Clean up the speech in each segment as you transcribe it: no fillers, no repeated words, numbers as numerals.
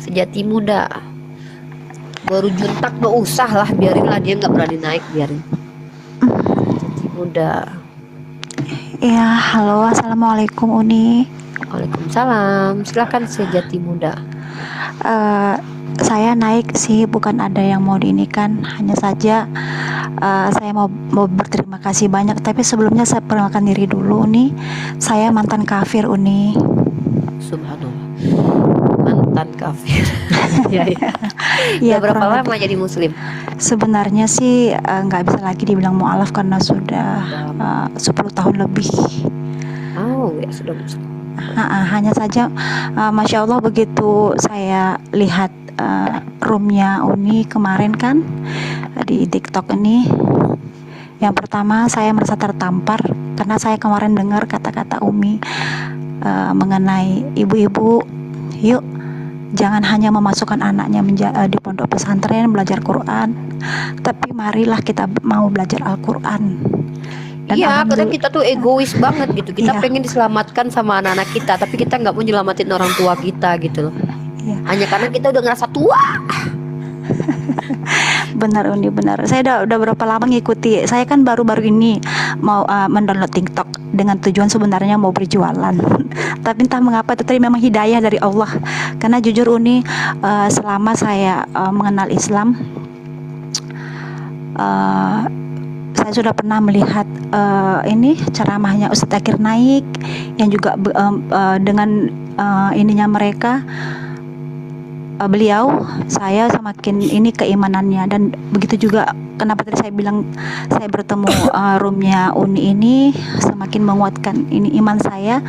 Sejati muda. Baru juntak gak usah lah, biarinlah dia nggak berani naik, biarin. Sejati muda. Ya, halo, assalamualaikum Uni. Waalaikumsalam. Silakan sejati muda. Eh, saya naik sih, bukan ada yang mau diinikan. Hanya saja saya mau berterima kasih banyak. Tapi sebelumnya saya perkenalkan diri dulu nih. Saya mantan kafir Uni. Subhanallah. Mantan kafir. Ya, ya. Ya, Udah berapa kurang lama lebih. jadi muslim? Sebenarnya sih nggak bisa lagi dibilang mualaf karena sudah 10 tahun lebih. Oh ya, sudah muslim. Hanya saja Masya Allah begitu saya lihat roomnya Uni kemarin kan di TikTok ini, yang pertama saya merasa tertampar karena saya kemarin dengar kata-kata Umi mengenai ibu-ibu, yuk jangan hanya memasukkan anaknya di pondok pesantren belajar Quran, tapi marilah kita mau belajar Al-Quran. Dan Iya, kadang kita tuh egois banget gitu. Kita pengen diselamatkan sama anak-anak kita, tapi kita nggak mau nyelamatin orang tua kita gitu loh. Iya. Hanya karena kita udah ngerasa tua. Benar Uni, benar. Saya udah berapa lama ngikuti. Saya kan baru-baru ini mau mendownload TikTok dengan tujuan sebenarnya mau berjualan. Tapi entah mengapa itu tadi memang hidayah dari Allah. Karena jujur Uni, selama saya mengenal Islam, saya sudah pernah melihat ini ceramahnya Ustadz Zakir Naik yang juga dengan ininya mereka, beliau, saya semakin ini keimanannya. Dan begitu juga kenapa tadi saya bilang saya bertemu roomnya Uni ini semakin menguatkan ini iman saya,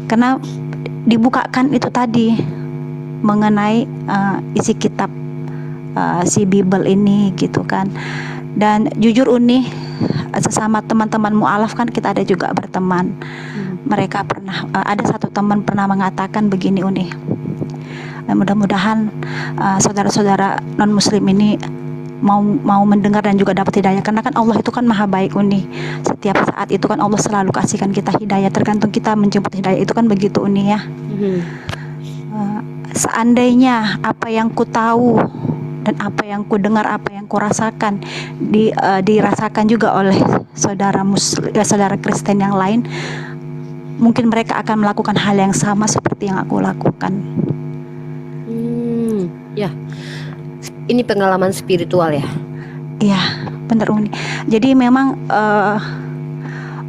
karena dibukakan itu tadi mengenai isi kitab si Bible ini gitu kan. Dan jujur Uni, sesama teman-teman mu'alaf kan kita ada juga berteman. Mereka pernah ada satu teman pernah mengatakan begini Uni, mudah-mudahan saudara-saudara non muslim ini mau mendengar dan juga dapat hidayah, karena kan Allah itu kan maha baik Uni. Setiap saat itu kan Allah selalu kasihkan kita hidayah, tergantung kita menjemput hidayah itu kan begitu Uni ya. Seandainya apa yang ku tahu dan apa yang ku dengar, apa yang ku rasakan dirasakan juga oleh saudara Kristen yang lain, mungkin mereka akan melakukan hal yang sama seperti yang aku lakukan. Ya, ini pengalaman spiritual ya. Iya, benar Uni. Jadi memang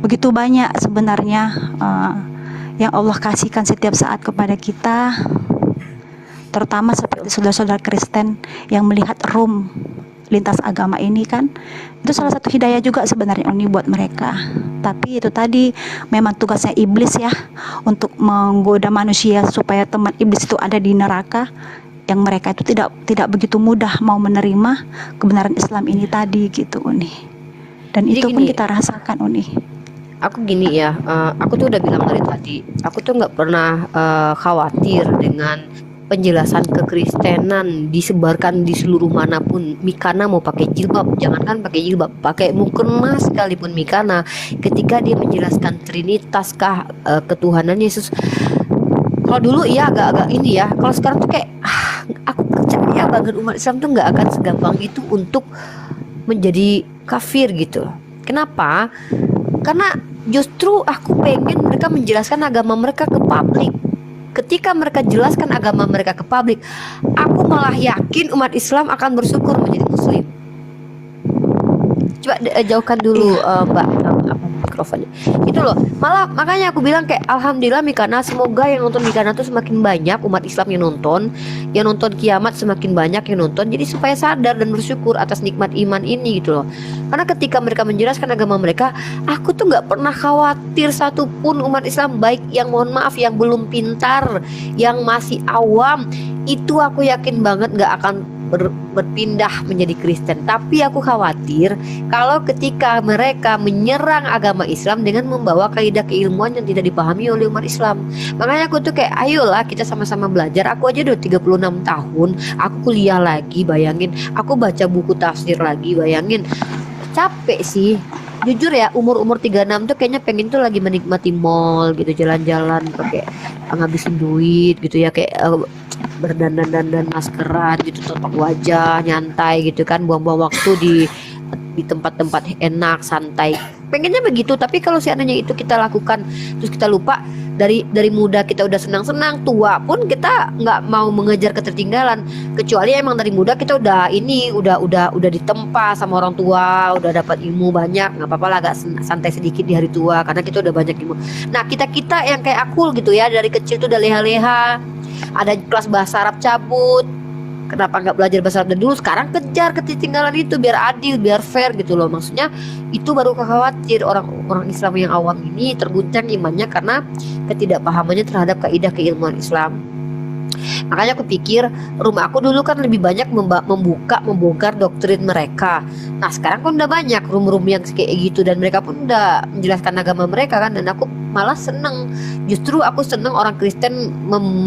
begitu banyak sebenarnya yang Allah kasihkan setiap saat kepada kita, terutama seperti saudara-saudara Kristen yang melihat room lintas agama ini kan, itu salah satu hidayah juga sebenarnya Uni buat mereka. Tapi itu tadi memang tugasnya iblis ya, untuk menggoda manusia supaya teman iblis itu ada di neraka, yang mereka itu tidak begitu mudah mau menerima kebenaran Islam ini tadi gitu Uni. Dan jadi itu pun kita rasakan Uni. Aku gini ya, aku tuh udah bilang dari tadi, aku tuh nggak pernah khawatir dengan penjelasan kekristenan disebarkan di seluruh manapun. Mikana mau pakai jilbab, jangankan pakai jilbab, pakai mukena sekalipun Mikana, ketika dia menjelaskan Trinitas kah, ketuhanan Yesus. Kalau dulu iya agak-agak ini ya, kalau sekarang tuh kayak aku percaya banget umat Islam tuh nggak akan segampang itu untuk menjadi kafir gitu. Kenapa? Karena justru aku pengen mereka menjelaskan agama mereka ke publik. Ketika mereka jelaskan agama mereka ke publik, aku malah yakin umat Islam akan bersyukur menjadi muslim. Coba jauhkan dulu Mbak mikrofonnya. Itu loh. Malah makanya aku bilang kayak alhamdulillah Mikana, semoga yang nonton Mikana tuh semakin banyak umat Islam yang nonton kiamat semakin banyak yang nonton. Jadi supaya sadar dan bersyukur atas nikmat iman ini gitu loh. Karena ketika mereka menjelaskan agama mereka, aku tuh nggak pernah khawatir satupun umat Islam, baik yang mohon maaf yang belum pintar, yang masih awam, itu aku yakin banget nggak akan berpindah menjadi Kristen. Tapi aku khawatir kalau ketika mereka menyerang agama Islam dengan membawa kaidah keilmuan yang tidak dipahami oleh umat Islam. Makanya aku tuh kayak ayolah kita sama-sama belajar. Aku aja udah 36 tahun, aku kuliah lagi, bayangin. Aku baca buku tafsir lagi, bayangin. Capek sih. Jujur ya, umur 36 tuh kayaknya pengen tuh lagi menikmati mall gitu, jalan-jalan pakai ngabisin duit gitu ya, kayak berdandan-dandan maskeran gitu, tutup wajah, nyantai gitu kan, buang-buang waktu di tempat-tempat enak, santai. Pengennya begitu, tapi kalau seandainya itu kita lakukan terus kita lupa, dari muda kita udah senang-senang, tua pun kita nggak mau mengejar ketertinggalan. Kecuali emang dari muda kita udah ditempa sama orang tua, udah dapat ilmu banyak, nggak apa-apa lah agak santai sedikit di hari tua karena kita udah banyak ilmu. Nah, kita yang kayak aku gitu ya, dari kecil tuh udah leha-leha, ada kelas bahasa Arab cabut. Kenapa nggak belajar bahasa Arab dari dulu? Sekarang kejar ketertinggalan itu biar adil, biar fair gitu loh. Maksudnya itu baru khawatir orang Islam yang awam ini terguncang imannya karena ketidakpahamannya terhadap kaidah keilmuan Islam. Makanya aku pikir rumah aku dulu kan lebih banyak membongkar doktrin mereka. Nah sekarang kan udah banyak room-room yang kayak gitu dan mereka pun udah menjelaskan agama mereka kan, dan aku malah seneng. Justru aku seneng orang Kristen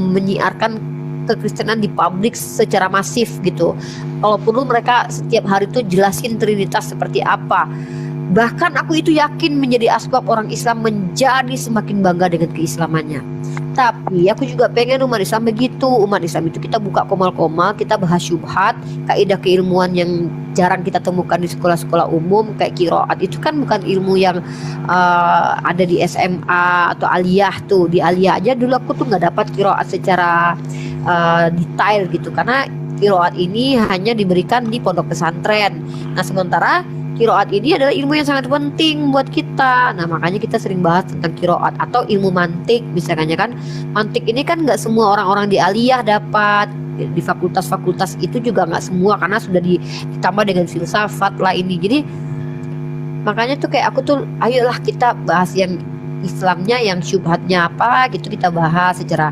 menyiarkan kekristenan di publik secara masif gitu. Kalau perlu mereka setiap hari tuh jelasin Trinitas seperti apa. Bahkan aku itu yakin menjadi asbab orang Islam menjadi semakin bangga dengan keislamannya. Tapi aku juga pengen umat Islam begitu. Umat Islam itu kita buka komal-komal, kita bahas syubhat, kaidah keilmuan yang jarang kita temukan di sekolah-sekolah umum. Kayak qiraat itu kan bukan ilmu yang ada di SMA atau aliyah tuh. Di aliyah aja dulu aku tuh nggak dapat qiraat secara detail gitu, karena qiraat ini hanya diberikan di pondok pesantren. Nah sementara qiraat ini adalah ilmu yang sangat penting buat kita. Nah makanya kita sering bahas tentang qiraat atau ilmu mantik misalnya kan. Mantik ini kan nggak semua orang-orang di aliyah dapat, di fakultas-fakultas itu juga nggak semua, karena sudah ditambah dengan filsafat lah ini. Jadi makanya tuh kayak aku tuh ayolah kita bahas yang Islamnya, yang syubhatnya apa gitu kita bahas secara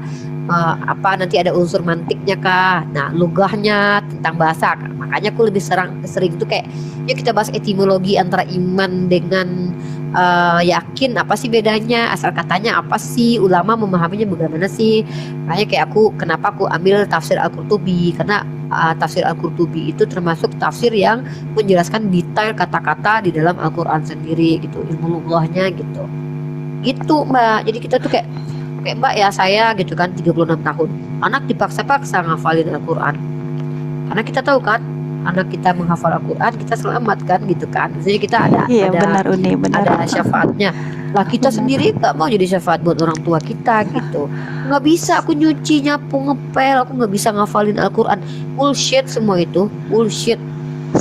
apa, nanti ada unsur mantiknya kah, nah lugahnya, tentang bahasa. Makanya aku lebih sering tuh kayak yuk kita bahas etimologi antara iman dengan yakin, apa sih bedanya, asal katanya apa sih, ulama memahaminya bagaimana sih. Makanya kayak kenapa aku ambil tafsir Al-Qurtubi, karena tafsir Al-Qurtubi itu termasuk tafsir yang menjelaskan detail kata-kata di dalam Al-Quran sendiri gitu, ilmu lughahnya gitu Mbak. Jadi kita tuh kayak Mbak ya, saya gitu kan 36 tahun, anak dipaksa-paksa ngafalin Al-Quran, karena kita tahu kan anak kita menghafal Al-Quran kita selamat kan gitu kan. Jadi kita ada benar, Uni, benar. ada syafaatnya lah. Kita sendiri gak mau jadi syafaat buat orang tua kita gitu. Nggak bisa aku nyuci, nyapu, ngepel, aku nggak bisa ngafalin Al-Quran. Bullshit semua itu, bullshit.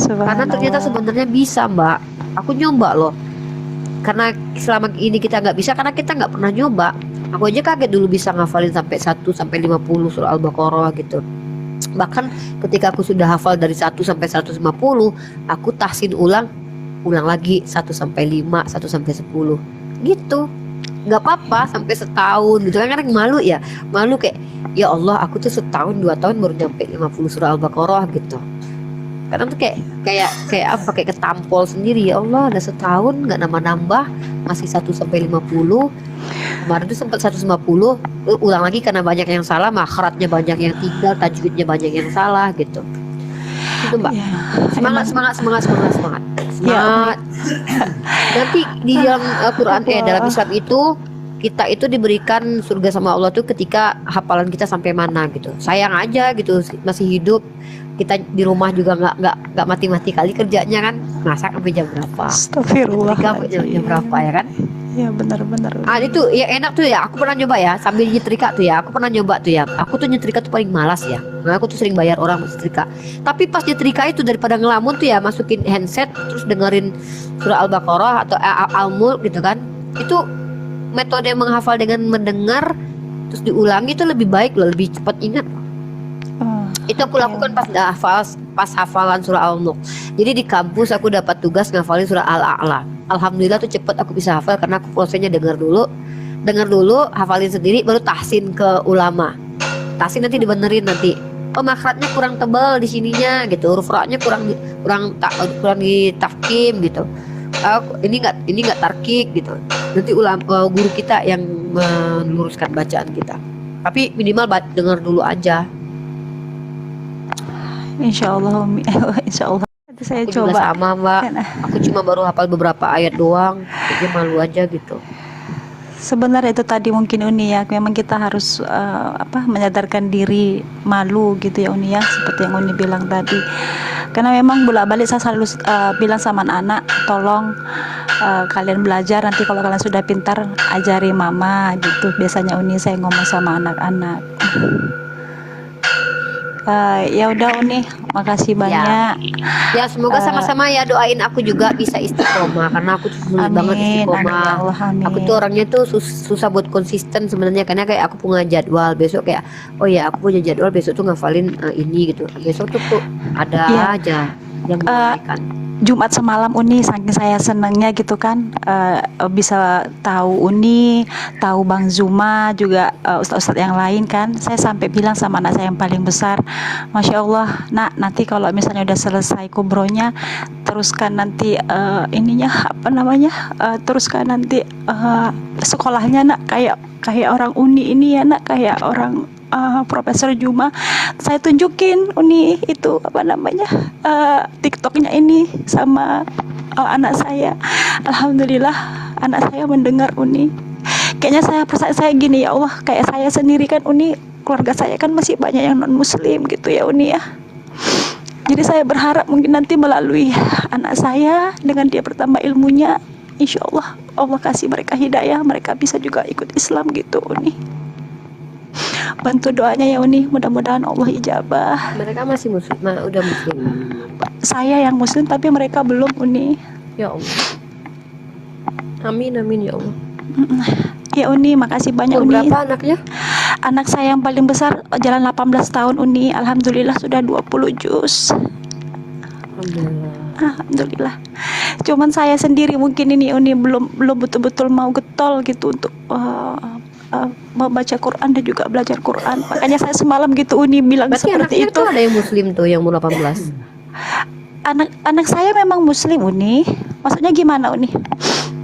Karena ternyata sebenarnya bisa Mbak. Aku nyoba loh. Karena selama ini kita nggak bisa karena kita nggak pernah nyoba. Aku aja kaget dulu bisa ngafalin sampai 1 sampai 50 surah Al-Baqarah gitu. Bahkan ketika aku sudah hafal dari 1 sampai 150, aku tahsin ulang lagi 1 sampai 5, 1 sampai 10 gitu. Nggak apa-apa sampai setahun gitu kan, kadang malu ya. Malu kayak ya Allah, aku tuh setahun 2 tahun baru nyampe 50 surah Al-Baqarah gitu. Kadang tuh kayak apa, kayak ketampol sendiri. Ya Allah, ada setahun nggak nambah-nambah, masih 1 sampai 50. Kemarin tuh sempat 150, ulang lagi karena banyak yang salah, makhrajnya banyak yang tinggal, tajwidnya banyak yang salah gitu. Itu Mbak. Semangat. Nanti di dalam Al-Quran dalam Islam itu kita itu diberikan surga sama Allah tuh ketika hafalan kita sampai mana gitu. Sayang aja gitu masih hidup, kita di rumah juga nggak mati-mati kali kerjanya kan, masak sampai jam berapa, Astagfirullah, jam berapa ya kan. Ya benar-benar. Itu ya enak tuh ya, aku pernah nyoba ya sambil nyetrika tuh ya, aku pernah nyoba tuh ya. Aku tuh nyetrika tuh paling malas ya, nah, aku tuh sering bayar orang nyetrika. Tapi pas nyetrika itu daripada ngelamun tuh ya, masukin handset terus dengerin surah Al-Baqarah atau Al-Mulk gitu kan. Itu metode menghafal dengan mendengar terus diulangi itu lebih baik loh, lebih cepat ingat. Itu aku lakukan pas hafalan surah Al-Mulk. Jadi di kampus aku dapat tugas ngafalin surah Al-A'la. Alhamdulillah tuh cepet aku bisa hafal karena aku prosesnya dengar dulu, hafalin sendiri, baru tahsin ke ulama. Tahsin nanti dibenerin nanti. Oh makhrajnya kurang tebal di sininya gitu, huruf ra-nya kurang ditafkim gitu. Ini nggak tarkik gitu. Nanti guru kita yang meluruskan bacaan kita. Tapi minimal dengar dulu aja. Insya Allah, Nanti saya aku juga coba. sama Mbak. Aku cuma baru hafal beberapa ayat doang, jadi malu aja gitu. sebenarnya itu tadi mungkin Uni ya, memang kita harus menyadarkan diri, malu gitu ya Uni ya, seperti yang Uni bilang tadi. Karena memang bolak-balik saya selalu bilang sama anak-anak, tolong kalian belajar, nanti kalau kalian sudah pintar ajari mama gitu. Biasanya Uni saya ngomong sama anak-anak. Ya udah Uni, makasih banyak. Ya semoga sama-sama ya, doain aku juga bisa istiqomah, karena aku tuh sulit banget Amin, istiqomah. amin ya Allah, amin. Aku tuh orangnya tuh susah buat konsisten sebenarnya, karena kayak aku punya jadwal besok, kayak oh ya aku punya jadwal besok tuh ngafalin ini gitu. Besok tuh ada Iya. aja yang menaikkan. Jumat semalam Uni, saking saya senangnya gitu kan, bisa tahu Uni, tahu Bang Zuma juga, ustadz-ustadz yang lain kan. Saya sampai bilang sama anak saya yang paling besar, Masya Allah nak, nanti kalau misalnya udah selesai kubrohnya, teruskan nanti teruskan nanti sekolahnya nak, kayak orang Uni ini ya nak, kayak orang Profesor Juma. Saya tunjukin Uni itu TikToknya ini sama anak saya. Alhamdulillah anak saya mendengar Uni. Kayaknya saya gini, ya Allah, kayak saya sendiri kan Uni, keluarga saya kan masih banyak yang non muslim gitu ya Uni ya. Jadi saya berharap mungkin nanti melalui anak saya, dengan dia bertambah ilmunya, insya Allah Allah kasih mereka hidayah, mereka bisa juga ikut Islam gitu Uni. Bantu doanya ya Uni, mudah-mudahan Allah ijabah. Mereka masih muslim, udah muslim. Saya yang muslim tapi mereka belum Uni. Ya Allah. Amin amin ya Allah. Ya Uni, makasih banyak Uni. Berapa anaknya? Anak saya yang paling besar jalan 18 tahun Uni, alhamdulillah sudah 20 juz. Alhamdulillah. Cuman saya sendiri mungkin ini Uni belum betul-betul mau getol gitu untuk membaca Quran dan juga belajar Quran. Makanya saya semalam gitu Uni bilang berarti seperti itu. Tuh ada yang muslim tuh yang umur 18. Anak saya memang muslim Uni. Maksudnya gimana Uni?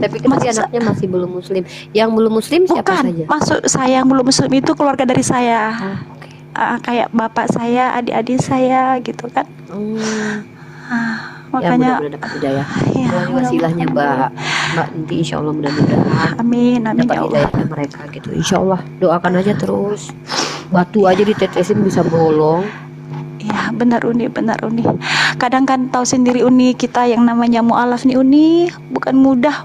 Tapi kan anaknya masih belum muslim. Yang belum muslim siapa Bukan, saja? maksud saya yang belum muslim itu keluarga dari saya. Okay. Kayak bapak saya, adik-adik saya gitu kan. Makanya ya, mudah-mudahan dapat hidayah. Ya, wasilahnya Mbak nanti insya Allah mudah-mudahan amin dapat ya Allah. hidayahnya mereka gitu. Insya Allah doakan aja terus. Batu aja ditetesin bisa bolong. Ya benar Uni. Kadang kan tahu sendiri Uni, kita yang namanya mu'alaf nih Uni, bukan mudah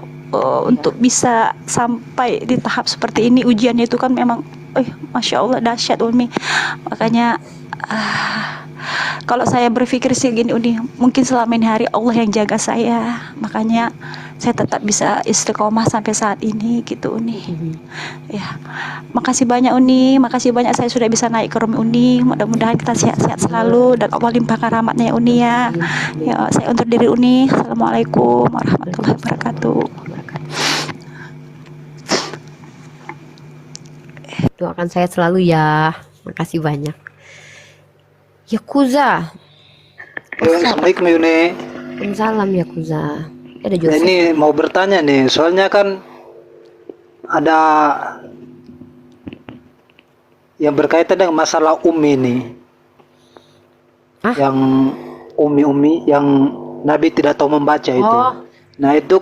untuk bisa sampai di tahap seperti ini. Ujiannya itu kan memang Masya Allah dahsyat Uni. Makanya kalau saya berpikir sih gini Uni, mungkin selama ini hari Allah yang jaga saya, makanya saya tetap bisa istiqomah sampai saat ini gitu Uni. Ya, makasih banyak Uni, makasih banyak saya sudah bisa naik ke room Uni. Mudah-mudahan kita sehat-sehat selalu dan Allah limpahkan rahmatnya ya Uni ya. Ya, saya undur diri Uni. Assalamualaikum warahmatullahi wabarakatuh. Doakan saya selalu ya. Makasih banyak. Yakuza. Assalamualaikum Yuni. Waalaikumsalam Yakuza. Ada Nah, Joseph. ini mau bertanya nih, soalnya kan ada yang berkaitan dengan masalah Umi nih. Hah? Yang Umi yang Nabi tidak tahu membaca itu. Oh. Nah, itu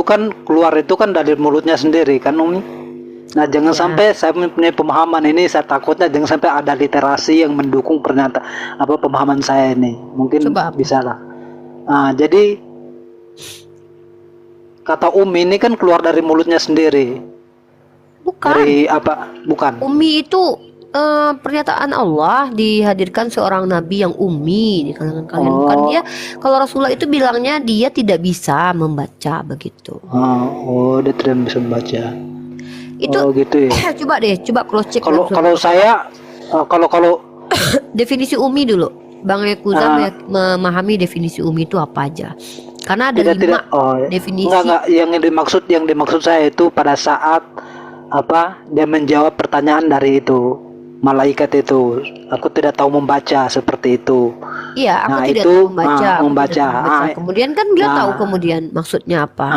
kan keluar itu kan dari mulutnya sendiri kan Umi. Nah, jangan sampai saya punya pemahaman ini, saya takutnya jangan sampai ada literasi yang mendukung pemahaman saya ini. Mungkin Coba. bisa lah. Nah, jadi kata Umi ini kan keluar dari mulutnya sendiri. Bukan. Dari apa? Bukan. Umi itu pernyataan Allah, dihadirkan seorang nabi yang ummi di kalangan kalian. Bukan dia. Kalau Rasulullah itu bilangnya dia tidak bisa membaca begitu. Dia tidak bisa membaca. Itu gitu ya. coba cross check. Kalau saya kalau definisi umi dulu. Bang Yakuza memahami definisi umi itu apa aja. Karena ada lima definisi. Enggak, yang dimaksud saya itu pada saat dia menjawab pertanyaan dari itu malaikat itu, aku tidak tahu membaca seperti itu. Iya, aku tidak itu, tahu membaca. membaca. Kemudian kan beliau tahu kemudian maksudnya apa.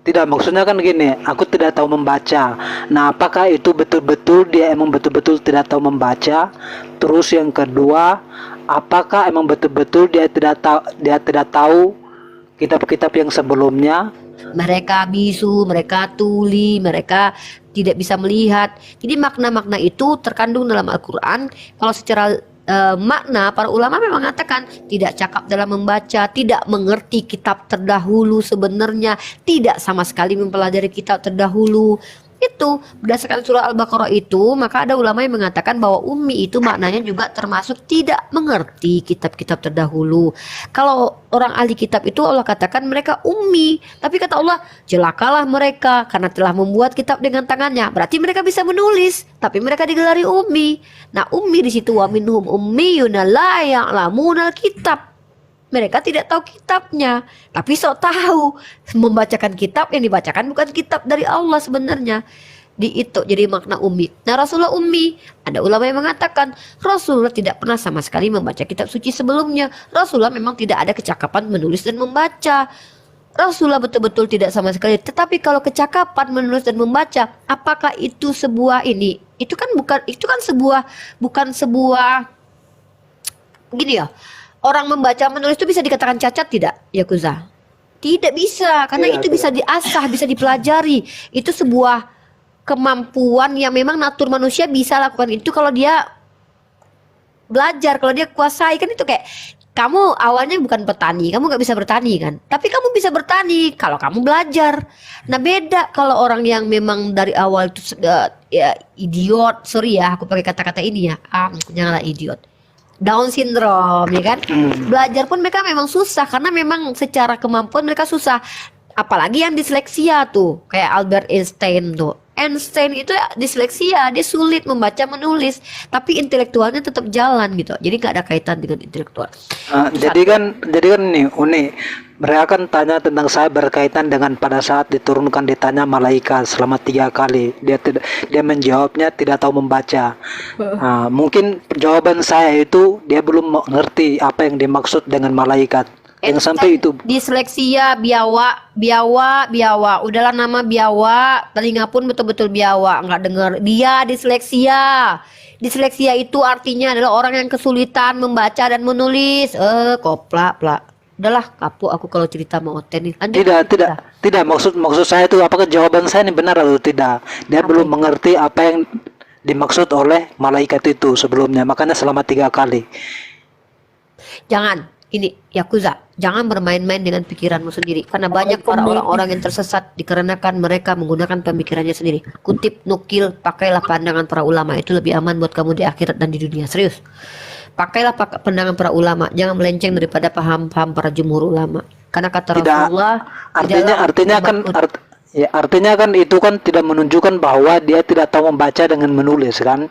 Tidak, maksudnya kan gini, aku tidak tahu membaca. Nah, apakah itu betul-betul dia emang betul-betul tidak tahu membaca? Terus yang kedua, apakah emang betul-betul dia tidak tahu kitab-kitab yang sebelumnya? Mereka bisu, mereka tuli, mereka tidak bisa melihat. Jadi makna-makna itu terkandung dalam Al-Quran. Kalau secara makna, para ulama memang mengatakan tidak cakap dalam membaca, tidak mengerti kitab terdahulu sebenarnya, tidak sama sekali mempelajari kitab terdahulu. Itu berdasarkan surah Al-Baqarah itu, maka ada ulama yang mengatakan bahwa ummi itu maknanya juga termasuk tidak mengerti kitab-kitab terdahulu. Kalau orang ahli kitab itu Allah katakan mereka ummi, tapi kata Allah celakalah mereka karena telah membuat kitab dengan tangannya. Berarti mereka bisa menulis, tapi mereka digelari ummi. Nah, ummi di situ wa minhum ummiyuna la ya'lamunal kitab. Mereka tidak tahu kitabnya, tapi sok tahu membacakan kitab yang dibacakan bukan kitab dari Allah sebenarnya. Di itu jadi makna ummi. Nah, Rasulullah ummi. Ada ulama yang mengatakan Rasulullah tidak pernah sama sekali membaca kitab suci sebelumnya. Rasulullah memang tidak ada kecakapan menulis dan membaca. Rasulullah betul-betul tidak sama sekali. Tetapi kalau kecakapan menulis dan membaca, apakah itu sebuah ini? Itu kan bukan sebuah gini ya. Orang membaca menulis itu bisa dikatakan cacat tidak, Yakuza? Tidak bisa, karena itu bisa diasah, bisa dipelajari. Itu sebuah kemampuan yang memang natur manusia bisa lakukan itu kalau dia belajar, kalau dia kuasai. Kan itu kayak kamu awalnya bukan petani, kamu nggak bisa bertani kan, tapi kamu bisa bertani kalau kamu belajar. Nah, beda kalau orang yang memang dari awal itu ya idiot, sorry ya aku pakai kata-kata ini ya, janganlah idiot, Down syndrome, ya kan? Belajar pun mereka memang susah karena memang secara kemampuan mereka susah. Apalagi yang disleksia tuh, kayak Albert Einstein tuh. Einstein itu disleksia, dia sulit membaca menulis, tapi intelektualnya tetap jalan gitu. Jadi gak ada kaitan dengan intelektual. Jadi kan ini unik. Mereka kan tanya tentang saya berkaitan dengan pada saat diturunkan ditanya malaikat selama 3 kali. Dia menjawabnya tidak tahu membaca. Mungkin jawaban saya itu dia belum mengerti apa yang dimaksud dengan malaikat. Yang sampai itu disleksia, biawa, udahlah nama biawa, telinga pun betul-betul biawa, nggak dengar. Dia disleksia itu artinya adalah orang yang kesulitan membaca dan menulis. Koplak. Udahlah, kapok aku kalau cerita mau Oten nih. Tidak maksud saya itu apakah jawaban saya ini benar atau tidak. Dia belum mengerti apa yang dimaksud oleh malaikat itu sebelumnya, makanya selama 3 kali. Jangan ini Yakuza, jangan bermain-main dengan pikiranmu sendiri, karena banyak para orang-orang yang tersesat dikarenakan mereka menggunakan pemikirannya sendiri. Kutip nukil, pakailah pandangan para ulama, itu lebih aman buat kamu di akhirat dan di dunia. Serius, pakailah pandangan para ulama, jangan melenceng daripada paham-paham para jumhur ulama. Karena kata Rasulullah, artinya kan itu kan tidak menunjukkan bahwa dia tidak tahu membaca dengan menulis kan.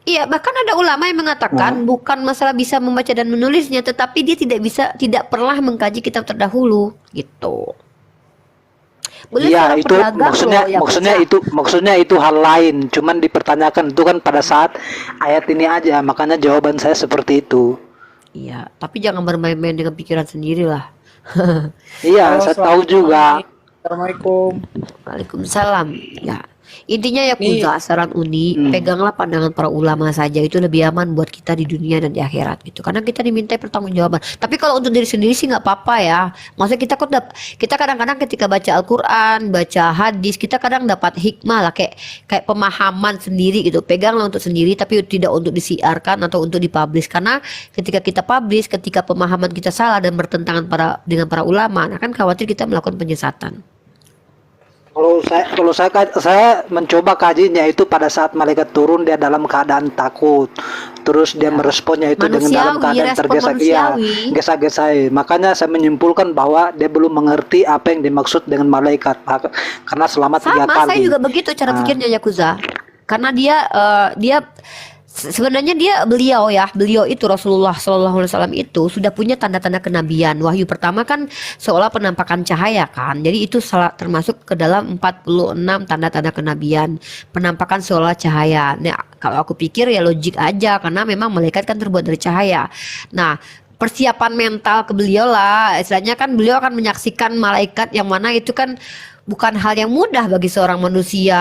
Iya, bahkan ada ulama yang mengatakan bukan masalah bisa membaca dan menulisnya, tetapi dia tidak pernah mengkaji kitab terdahulu gitu. Iya, itu maksudnya itu hal lain, cuman dipertanyakan itu kan pada saat ayat ini aja, makanya jawaban saya seperti itu. Iya, tapi jangan bermain-main dengan pikiran sendiri lah. Iya, saya tahu juga. Assalamualaikum. Waalaikumsalam. Ya. Intinya ya Yakuza, saran Uni, peganglah pandangan para ulama saja, itu lebih aman buat kita di dunia dan di akhirat gitu. Karena kita diminta pertanggungjawaban. Tapi kalau untuk diri sendiri sih nggak apa-apa ya. Maksudnya kita kadang-kadang ketika baca Al-Qur'an, baca hadis, kita kadang dapat hikmah lah, kayak pemahaman sendiri gitu. Peganglah untuk sendiri, tapi tidak untuk disiarkan atau untuk dipublish. Karena ketika kita publish, ketika pemahaman kita salah dan bertentangan dengan para ulama, nah kan khawatir kita melakukan penyesatan. Kalau saya mencoba kajinya itu pada saat malaikat turun dia dalam keadaan takut, terus dia meresponnya itu dengan dalam keadaan tergesa-gesa. Makanya saya menyimpulkan bahwa dia belum mengerti apa yang dimaksud dengan malaikat karena selama 3 kali. Saya juga begitu cara pikirnya Yakuza, karena dia sebenarnya beliau itu Rasulullah SAW itu sudah punya tanda-tanda kenabian. Wahyu pertama kan seolah penampakan cahaya kan. Jadi itu termasuk ke dalam 46 tanda-tanda kenabian. Penampakan seolah cahaya. Nah, kalau aku pikir ya logik aja, karena memang malaikat kan terbuat dari cahaya. Nah, persiapan mental ke beliau lah. Istilahnya kan beliau akan menyaksikan malaikat yang mana itu kan bukan hal yang mudah bagi seorang manusia.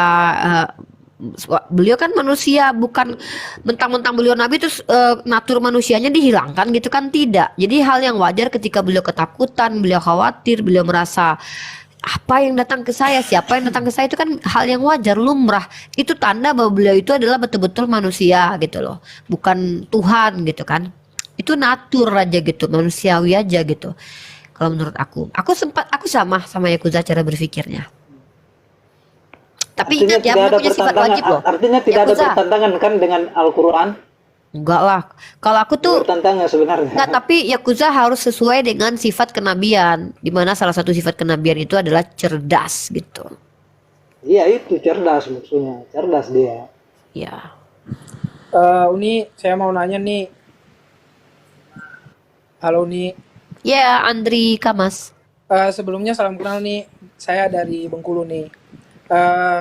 Beliau kan manusia, bukan mentang-mentang beliau nabi terus natur manusianya dihilangkan gitu kan, tidak. Jadi hal yang wajar ketika beliau ketakutan, beliau khawatir, beliau merasa apa yang datang ke saya, siapa yang datang ke saya itu kan hal yang wajar, lumrah. Itu tanda bahwa beliau itu adalah betul-betul manusia gitu loh, bukan Tuhan gitu kan. Itu natur aja gitu, manusiawi aja gitu. Kalau menurut aku sama Yakuza cara berpikirnya. Tapi Artinya ingat ya, tidak ada punya sifat pertentangan, wajib loh. artinya tidak ada Yakuza, pertentangan kan dengan Al-Quran? enggak lah. Kalau aku tuh Bertentangan sebenarnya. enggak, tapi Yakuza harus sesuai dengan sifat kenabian, dimana salah satu sifat kenabian itu adalah cerdas gitu. Iya itu cerdas maksudnya, cerdas dia. Ya. Uni, saya mau nanya nih. Halo Uni. Ya, Andri Kamas. Sebelumnya salam kenal nih. Saya dari Bengkulu nih. Eh,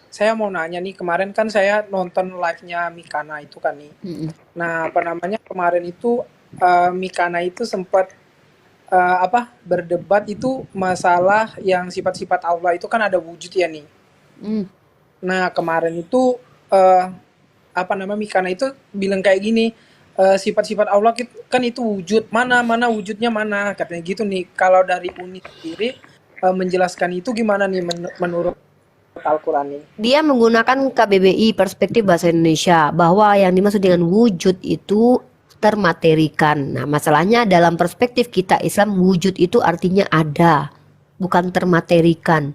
saya mau nanya nih, kemarin kan saya nonton live-nya Mikana itu kan nih. Mm-mm. Nah, apa namanya, kemarin itu Mikana itu sempat berdebat itu masalah yang sifat-sifat Allah itu kan ada wujud ya nih. Mm. Nah, kemarin itu Mikana itu bilang kayak gini, sifat-sifat Allah kan itu wujud, mana wujudnya mana, katanya gitu nih. Kalau dari Uni sendiri menjelaskan itu gimana nih menurut Al-Quran ini? Dia menggunakan KBBI, perspektif bahasa Indonesia, bahwa yang dimaksud dengan wujud itu termaterikan. Nah, masalahnya dalam perspektif kita Islam, wujud itu artinya ada, bukan termaterikan.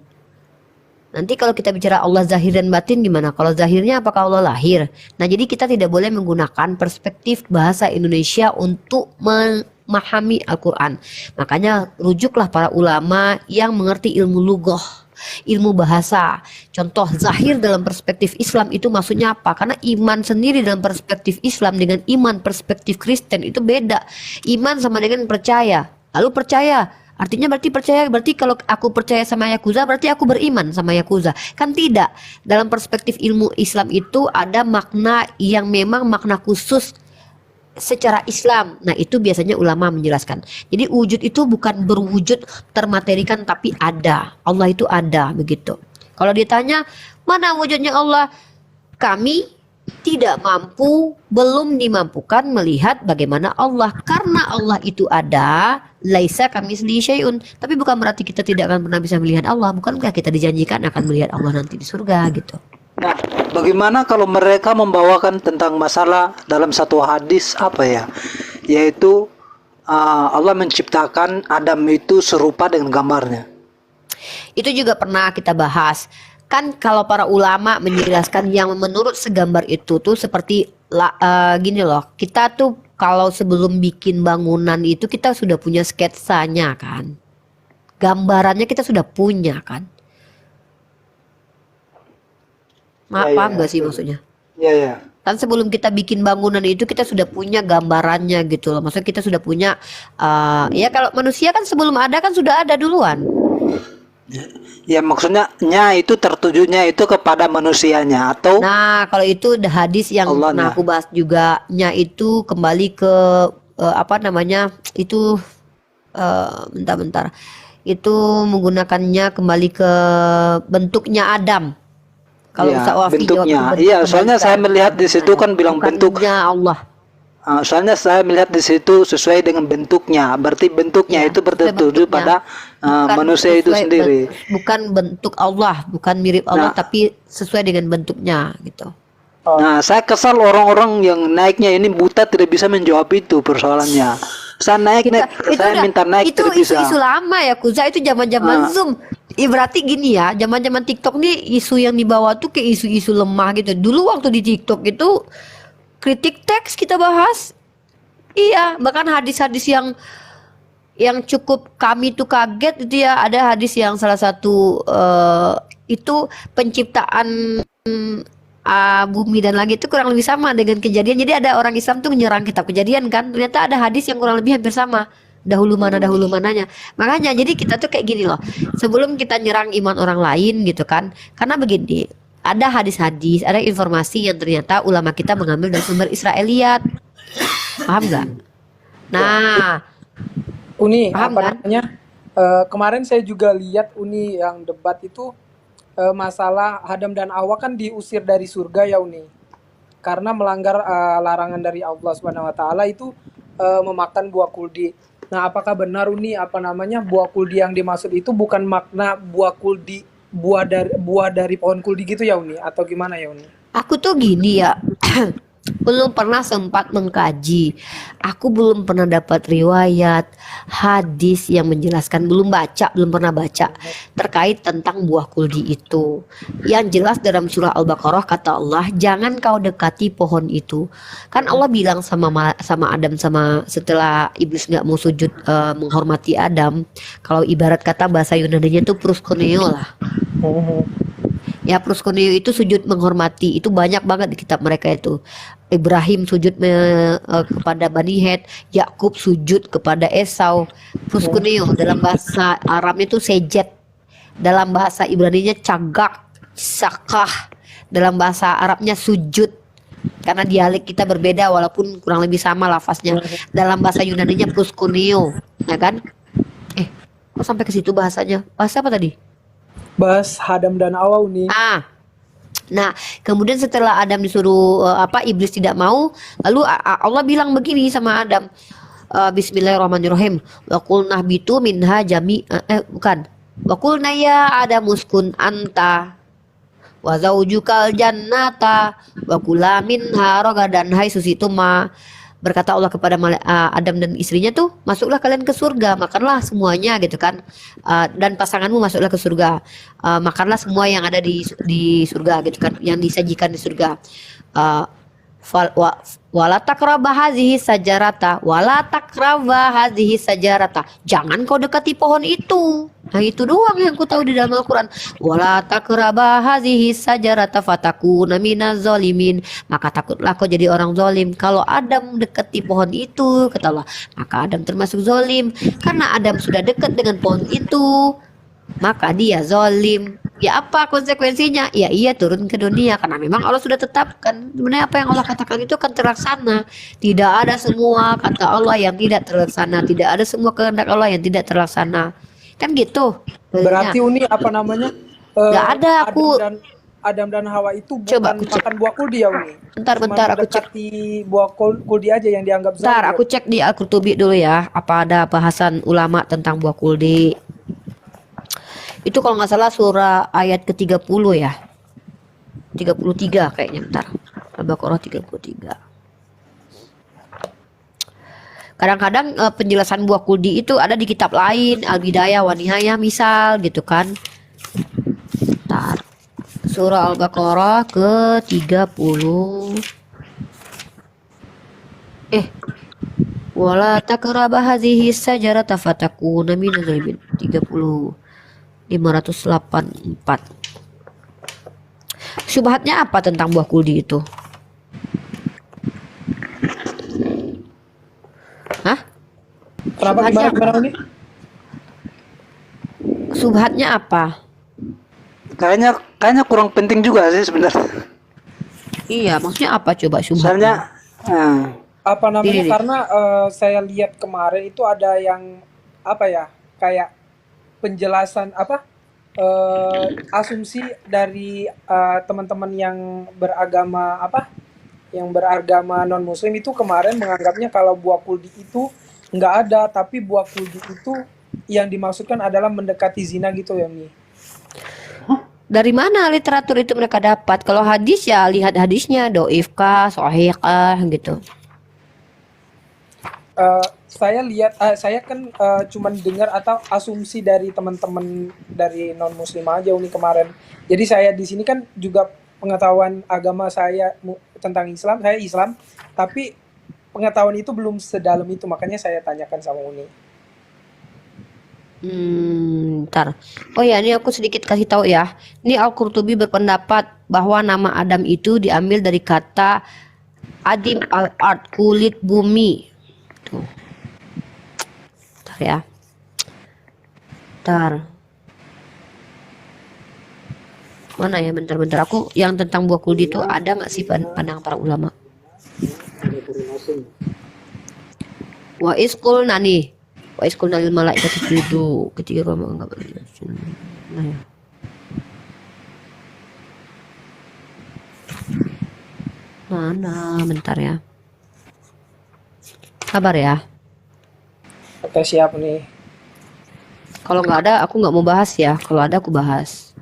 Nanti kalau kita bicara Allah zahir dan batin gimana? Kalau zahirnya apakah Allah lahir? Nah, jadi kita tidak boleh menggunakan perspektif bahasa Indonesia untuk memahami Al-Quran. Makanya rujuklah para ulama yang mengerti ilmu lughah, ilmu bahasa. Contoh zahir dalam perspektif Islam itu maksudnya apa? Karena iman sendiri dalam perspektif Islam dengan iman perspektif Kristen itu beda. Iman sama dengan percaya. Lalu percaya artinya berarti kalau aku percaya sama Yakuza berarti aku beriman sama Yakuza. Kan tidak. Dalam perspektif ilmu Islam itu ada makna yang memang makna khusus secara Islam. Nah, itu biasanya ulama menjelaskan. Jadi wujud itu bukan berwujud termaterikan tapi ada. Allah itu ada begitu. Kalau ditanya mana wujudnya Allah? Kami tidak mampu, belum dimampukan melihat bagaimana Allah, karena Allah itu ada, laisa kamitslihi syai'un. Tapi bukan berarti kita tidak akan pernah bisa melihat Allah. Bukankah kita dijanjikan akan melihat Allah nanti di surga gitu. Nah, bagaimana kalau mereka membawakan tentang masalah dalam satu hadis apa ya, yaitu Allah menciptakan Adam itu serupa dengan gambarnya. Itu juga pernah kita bahas. Kan kalau para ulama menjelaskan yang menurut segambar itu tuh seperti gini loh. Kita tuh kalau sebelum bikin bangunan itu kita sudah punya sketsanya kan. Gambarannya kita sudah punya kan. Paham gak sih maksudnya? Iya, ya. Kan sebelum kita bikin bangunan itu kita sudah punya gambarannya gitu loh. Maksudnya kita sudah punya ya kalau manusia kan sebelum ada kan sudah ada duluan. Ya maksudnya itu tertujunya itu kepada manusianya atau Nah, kalau itu ada hadis yang pernah Allahnya. aku bahas juga, itu kembali ke itu bentar. Itu menggunakannya kembali ke bentuknya Adam. Kalau ya, Ustaz Wafi jawab bentuknya. ke bentuk Iya, soalnya saya kebalikan. melihat di situ kan bilang Bukan bentuk. nya Allah. Soalnya saya melihat di situ sesuai dengan bentuknya. Berarti bentuknya Ya, itu sesuai bertuju bentuknya. pada Bukan manusia itu sesuai sendiri. bukan bentuk Allah, bukan mirip Allah, Nah. tapi sesuai dengan bentuknya gitu. Nah, saya kesal orang-orang yang naiknya ini buta tidak bisa menjawab itu persoalannya. Saya naik, saya minta naik itu tidak bisa. isu-isu lama ya Kuza, itu zaman-zaman Zoom. Berarti gini ya, zaman-zaman TikTok nih isu yang dibawa tuh kayak isu-isu lemah gitu. Dulu waktu di TikTok itu kritik teks kita bahas. Iya, bahkan hadis-hadis yang cukup kami tuh kaget itu ya, ada hadis yang salah satu itu penciptaan bumi dan langit itu kurang lebih sama dengan kejadian. Jadi ada orang Islam tuh menyerang kitab kejadian kan. Ternyata ada hadis yang kurang lebih hampir sama. Dahulu mananya. Makanya jadi kita tuh kayak gini loh. Sebelum kita nyerang iman orang lain gitu kan. Karena begini, ada hadis-hadis, ada informasi yang ternyata ulama kita mengambil dari sumber Israiliyat. Paham nggak? Nah, Uni, paham kan? kemarin saya juga lihat Uni yang debat itu masalah Adam dan Hawa kan diusir dari surga ya Uni, karena melanggar larangan dari Allah Subhanahu Wa Taala itu memakan buah kuldi. Nah, apakah benar Uni apa namanya buah kuldi yang dimaksud itu bukan makna buah kuldi, buah dari pohon kuldi gitu ya Uni, atau gimana ya Uni? Aku tuh gini ya, belum pernah sempat mengkaji. Aku belum pernah dapat riwayat hadis yang menjelaskan, belum pernah baca terkait tentang buah kuldi itu. Yang jelas dalam surah Al-Baqarah kata Allah, jangan kau dekati pohon itu. Kan Allah bilang sama Adam, sama setelah iblis nggak mau sujud menghormati Adam. Kalau ibarat kata bahasa Yunaninya tuh proskuneo lah. Ya, proskuneo itu sujud menghormati, itu banyak banget di kitab mereka itu. Ibrahim sujud kepada Bani Het, Yakub sujud kepada Esau. Proskuneo dalam bahasa Arab itu sejet, dalam bahasa Ibraninya cagak, sakah, dalam bahasa Arabnya sujud. Karena dialek kita berbeda walaupun kurang lebih sama lafaznya. Dalam bahasa Yunaninya proskuneo, ya kan? Kok sampai ke situ bahasanya? Bahasa apa tadi? Bahas Hadam dan Hawa Uni. Nah, kemudian setelah Adam disuruh iblis tidak mau, lalu Allah bilang begini sama Adam, Bismillahirrahmanirrahim. Wa qulna bitu minha bukan. Wa qulna ya Adam uskun anta wa zaujukal jannata wa kula minha ragadan haitsu situma. Berkata Allah kepada Adam dan istrinya tuh, masuklah kalian ke surga, makanlah semuanya gitu kan. Dan pasanganmu masuklah ke surga, makanlah semua yang ada di surga gitu kan, yang disajikan di surga. Uh, Wala takrabah hadhihi sajarata, jangan kau dekati pohon itu. Nah, itu doang yang ku tahu di dalam Al-Quran. Wala takrabah hadhihi sajarata fatakuna minaz zalimin, maka takutlah kau jadi orang zalim. Kalau Adam dekati pohon itu, kata Allah, maka Adam termasuk zalim. Karena Adam sudah dekat dengan pohon itu, maka dia zalim. Ya, apa konsekuensinya? Ya, ia turun ke dunia karena memang Allah sudah tetapkan. Sebenarnya apa yang Allah katakan itu akan terlaksana. Tidak ada semua kata Allah yang tidak terlaksana, tidak ada semua kehendak Allah yang tidak terlaksana. Kan gitu. Berarti Uni apa namanya? Nggak ada, aku Adam dan Hawa itu Coba bukan aku cek. makan buah kuldi ya Uni. Bentar, aku cek. Mendekati buah kuldi aja yang dianggap zalim. Bentar, aku cek di Al-Qurtubi dulu ya. Apa ada bahasan ulama tentang buah kuldi? Itu kalau nggak salah surah ayat ke-30 ya. 33 kayaknya, bentar. Al-Baqarah 33. Kadang-kadang penjelasan buah kuldi itu ada di kitab lain, Al-Bidayah wa Nihayah misal gitu kan. Bentar. Surah Al-Baqarah ke-30. Wala takrabah hadhihi sajarata fatakuna minaz zalimin. 584. Syubhatnya apa tentang buah kuldi itu? Hah? Kenapa gimana Uni? Syubhatnya apa? Kayaknya kurang penting juga sih sebenarnya. Iya, maksudnya apa coba syubhatnya? Soalnya Apa namanya? Ini. Karena saya lihat kemarin itu ada yang apa ya? Kayak penjelasan asumsi dari teman-teman yang beragama non muslim itu kemarin menganggapnya kalau buah kuldi itu nggak ada, tapi buah kuldi itu yang dimaksudkan adalah mendekati zina gitu ya nih. Dari mana literatur itu mereka dapat? Kalau hadis ya lihat hadisnya, doif kah, sahih kah gitu. Saya kan cuman dengar atau asumsi dari teman-teman dari non muslim aja Uni kemarin. Jadi saya di sini kan juga pengetahuan agama saya tentang Islam, saya Islam, tapi pengetahuan itu belum sedalam itu, makanya saya tanyakan sama Uni. Ntar. Oh ya, ini aku sedikit kasih tahu ya. Ini Al-Qurtubi berpendapat bahwa nama Adam itu diambil dari kata adim al-ard, kulit bumi. Tuh. Ntar ya. Ntar. Mana ya, bentar. Aku yang tentang buah kuldi itu ada nggak sih pandangan para ulama? Wa isqul nani. Wa isqul nalil malaikati sujudu ketika Roma enggak nah ya. Mana bentar ya. Sabar ya. Oke, siap nih. Kalau nggak ada, aku nggak mau bahas ya. Kalau ada, aku bahas.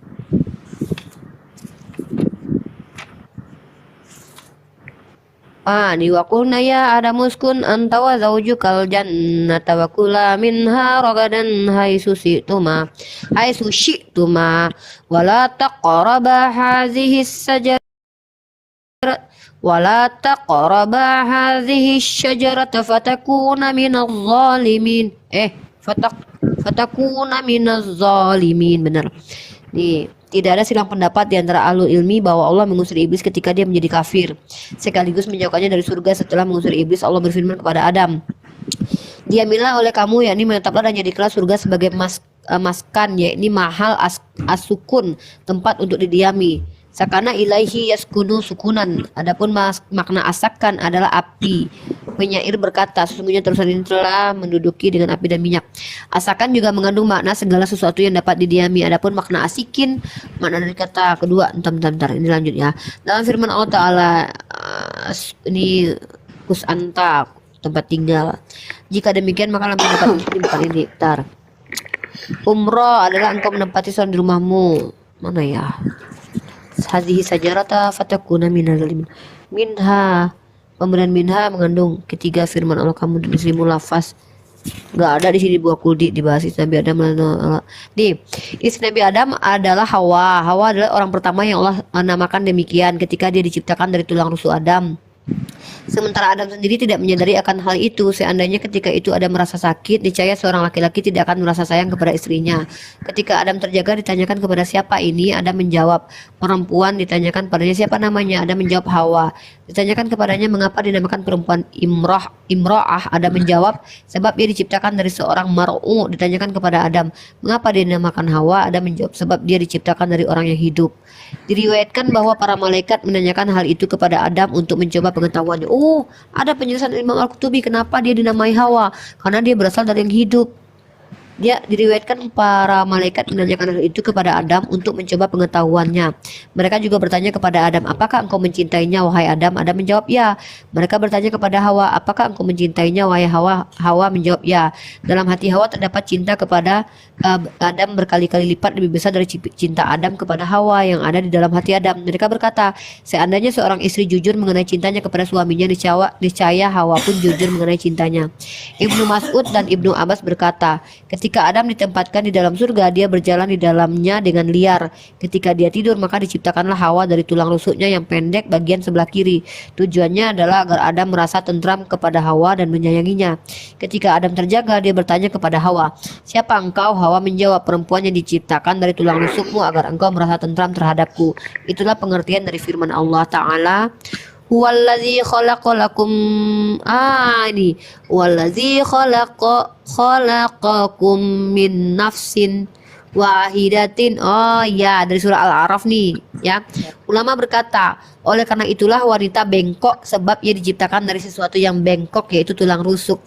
Nih waqulna ya Adamu uskun anta wa zaujukal jannata wa kula minha ragadan haitsu syi'tuma wa la taqraba hadhihi syajarata fatakuna minadh zalimin. Fatakuna minadz zalimin. Benar. Nih, tidak ada silang pendapat di antara ahlul ilmi bahwa Allah mengusir iblis ketika dia menjadi kafir, sekaligus menjauhkannya dari surga. Setelah mengusir iblis, Allah berfirman kepada Adam, diamilah oleh kamu, yakni menetaplah dan jadikanlah surga sebagai maskan, yakni mahal asukun, tempat untuk didiami. Sakana ilaihi yaskunu sukunan. Adapun makna asakan adalah api. Penyair berkata, sesungguhnya terusan ini telah menduduki dengan api dan minyak. Asakan juga mengandung makna segala sesuatu yang dapat didiami. Adapun makna asikin, makna dari kata kedua. Bentar, ini lanjut ya. Dalam firman Allah Ta'ala, ini kusanta, tempat tinggal. Jika demikian maka lebih dapat bukan ini. Umroh adalah engkau menempati seorang di rumahmu. Mana ya? Hadhihi sajarata fatakuna minal zalimin. Minha, pemberian minha mengandung ketiga firman Allah, kamu dan istrimu. Lafaz nggak ada di sini. Buah kuldi dibahas Nabi Adam. Nih, istri Nabi Adam adalah Hawa. Hawa adalah orang pertama yang Allah namakan demikian ketika dia diciptakan dari tulang rusuk Adam. Sementara Adam sendiri tidak menyadari akan hal itu. Seandainya ketika itu Adam merasa sakit, niscaya seorang laki-laki tidak akan merasa sayang kepada istrinya. Ketika Adam terjaga, ditanyakan kepada siapa ini, Adam menjawab perempuan. Ditanyakan padanya siapa namanya, Adam menjawab Hawa. Ditanyakan kepadanya mengapa dinamakan perempuan Imro'ah, Adam menjawab sebab ia diciptakan dari seorang mar'u. Ditanyakan kepada Adam mengapa dinamakan Hawa, Adam menjawab sebab dia diciptakan dari orang yang hidup. Diriwayatkan bahwa para malaikat menanyakan hal itu kepada Adam untuk mencoba pengetahuannya. Ada penjelasan Imam Al-Qutubi kenapa dia dinamai Hawa, karena dia berasal dari yang hidup. Dia diriwayatkan para malaikat menanyakan hal itu kepada Adam untuk mencoba pengetahuannya. Mereka juga bertanya kepada Adam, apakah engkau mencintainya wahai Adam? Adam menjawab ya. Mereka bertanya kepada Hawa, apakah engkau mencintainya wahai Hawa? Hawa menjawab ya. Dalam hati Hawa terdapat cinta kepada Adam berkali-kali lipat lebih besar dari cinta Adam kepada Hawa yang ada di dalam hati Adam. Mereka berkata, seandainya seorang istri jujur mengenai cintanya kepada suaminya, niscaya Hawa pun jujur mengenai cintanya. Ibnu Mas'ud dan Ibnu Abbas berkata, ketika Adam ditempatkan di dalam surga, dia berjalan di dalamnya dengan liar. Ketika dia tidur, maka diciptakanlah Hawa dari tulang rusuknya yang pendek bagian sebelah kiri. Tujuannya adalah agar Adam merasa tentram kepada Hawa dan menyayanginya. Ketika Adam terjaga, dia bertanya kepada Hawa, siapa engkau? Hawa menjawab, perempuan yang diciptakan dari tulang rusukmu agar engkau merasa tentram terhadapku. Itulah pengertian dari firman Allah Ta'ala, huwallazi khalaqalakum ini huwallazi khalaqakum min nafsin wahidatin. Dari surah Al-A'raf nih ya. Ulama berkata, oleh karena itulah wanita bengkok sebab ia diciptakan dari sesuatu yang bengkok, yaitu tulang rusuk.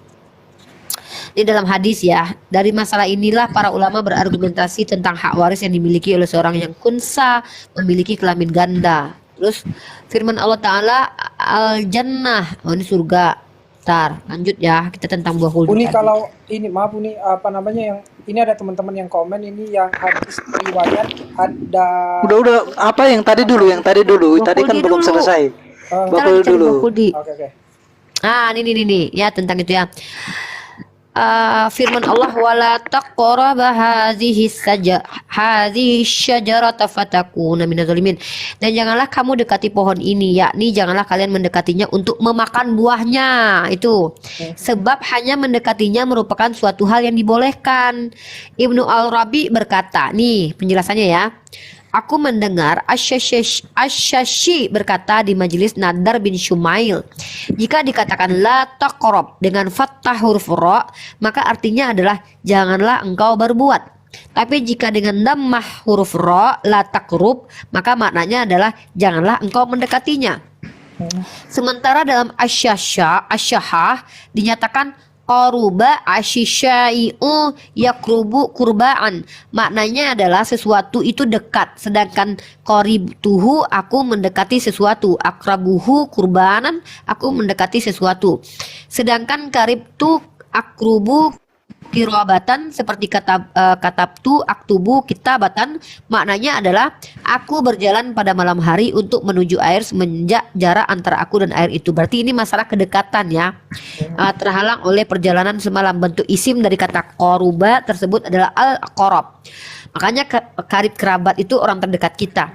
Ini dalam hadis ya. Dari masalah inilah para ulama berargumentasi tentang hak waris yang dimiliki oleh seorang yang kunsa memiliki kelamin ganda. Terus firman Allah Ta'ala, al-jannah, ini surga. Lanjut ya, kita tentang buah khuldi. Uni kalau ini maaf Uni, apa namanya, yang ini ada teman-teman yang komen ini yang hadis riwayat ada. Udah apa yang tadi dulu? Tadi kan belum selesai. Bakul dulu. Oke. Ini ya, tentang itu ya. Firman Allah, wala taqraba hadhihi syajarata fatakuna minadz zalimin. Dan janganlah kamu dekati pohon ini, yakni janganlah kalian mendekatinya untuk memakan buahnya. Itu sebab hanya mendekatinya merupakan suatu hal yang dibolehkan. Ibnu Al-Rabi berkata, nih penjelasannya ya, aku mendengar Asy-Syashi berkata di majelis Nadar bin Shumail, jika dikatakan la taqrab dengan fathah huruf ra, maka artinya adalah janganlah engkau berbuat. Tapi jika dengan dhammah huruf ra, la taqrub, maka maknanya adalah janganlah engkau mendekatinya. Sementara dalam Asy-Syahah dinyatakan qaruba asyishai'u yakrubu kurbaan, maknanya adalah sesuatu itu dekat, sedangkan qaribtuhu aku mendekati sesuatu, akrabuhu kurbanan aku mendekati sesuatu, sedangkan karibtu akrubu Kirobatan seperti katabtu, aktubu, kitabatan, maknanya adalah aku berjalan pada malam hari untuk menuju air semenjak jarak antara aku dan air itu. Berarti ini masalah kedekatan ya. Terhalang oleh perjalanan semalam. Bentuk isim dari kata koruba tersebut adalah al-qorob. Makanya karib kerabat itu orang terdekat kita.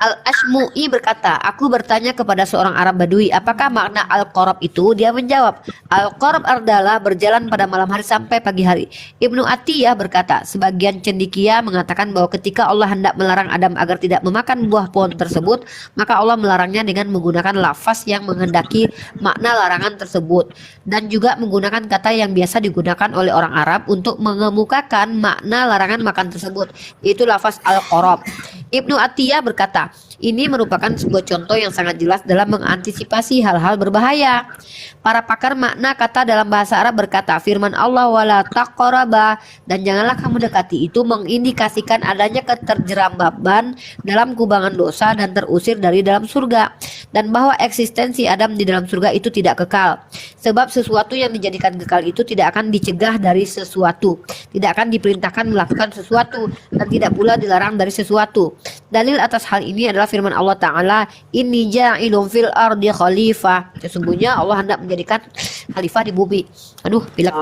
Al-Ashmu'i berkata, aku bertanya kepada seorang Arab Badui, apakah makna Al-Qorob itu? Dia menjawab, Al-Qorob adalah berjalan pada malam hari sampai pagi hari. Ibnu Atiyah berkata, sebagian cendekia mengatakan bahwa ketika Allah hendak melarang Adam agar tidak memakan buah pohon tersebut, maka Allah melarangnya dengan menggunakan lafaz yang menghendaki makna larangan tersebut, dan juga menggunakan kata yang biasa digunakan oleh orang Arab untuk mengemukakan makna larangan makan tersebut, yaitu lafaz Al-Qorob. Ibnu Atiyah berkata, ini merupakan sebuah contoh yang sangat jelas dalam mengantisipasi hal-hal berbahaya. Para pakar makna kata dalam bahasa Arab berkata, firman Allah wala taqraba, dan janganlah kamu dekati, itu mengindikasikan adanya keterjerambaban dalam kubangan dosa dan terusir dari dalam surga, dan bahwa eksistensi Adam di dalam surga itu tidak kekal. Sebab sesuatu yang dijadikan kekal itu tidak akan dicegah dari sesuatu, tidak akan diperintahkan melakukan sesuatu, dan tidak pula dilarang dari sesuatu. Dalil atas hal ini adalah firman Allah Ta'ala, inni ja'ilun fil ardi khalifah. Sesungguhnya Allah hendak menjadikan khalifah di bumi. Aduh, bilang.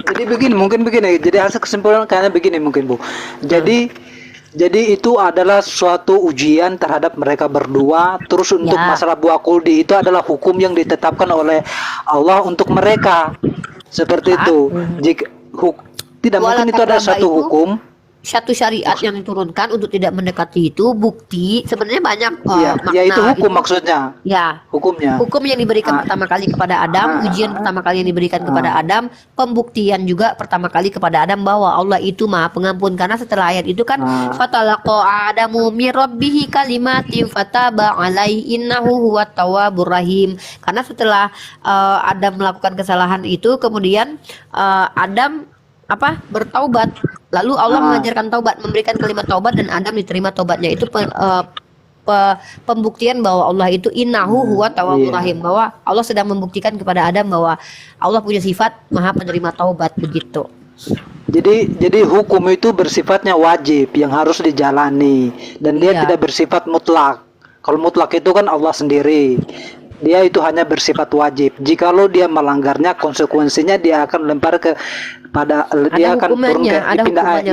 Jadi begini, mungkin begini. Jadi hasil kesimpulan kayaknya begini mungkin Bu. Jadi itu adalah suatu ujian terhadap mereka berdua. Terus untuk masalah buah kuldi itu adalah hukum yang ditetapkan oleh Allah untuk mereka. Seperti itu. Jika tidak mungkin itu ada satu hukum, satu syariat yang diturunkan untuk tidak mendekati itu bukti sebenarnya banyak makna. Ya itu hukum maksudnya. Ya, hukumnya. Hukum yang diberikan pertama kali kepada Adam, ujian pertama kali yang diberikan kepada Adam, pembuktian juga pertama kali kepada Adam bahwa Allah itu Maha Pengampun, karena setelah ayat itu kan fatalaqa Adamu mir rabbihi kalimatin fataba alaihi innahu huwat tawwabur rahim. Karena setelah Adam melakukan kesalahan itu, kemudian Adam bertaubat, lalu Allah mengajarkan taubat, memberikan kalimat taubat, dan Adam diterima taubatnya. Itu pembuktian bahwa Allah itu innahu huwa tawwabur rahim, bahwa Allah sedang membuktikan kepada Adam bahwa Allah punya sifat maha penerima taubat, begitu. Jadi hukum itu bersifatnya wajib yang harus dijalani, dan dia tidak bersifat mutlak. Kalau mutlak itu kan Allah sendiri. Dia itu hanya bersifat wajib. Jikalau dia melanggarnya, konsekuensinya dia akan lempar dia akan turun ke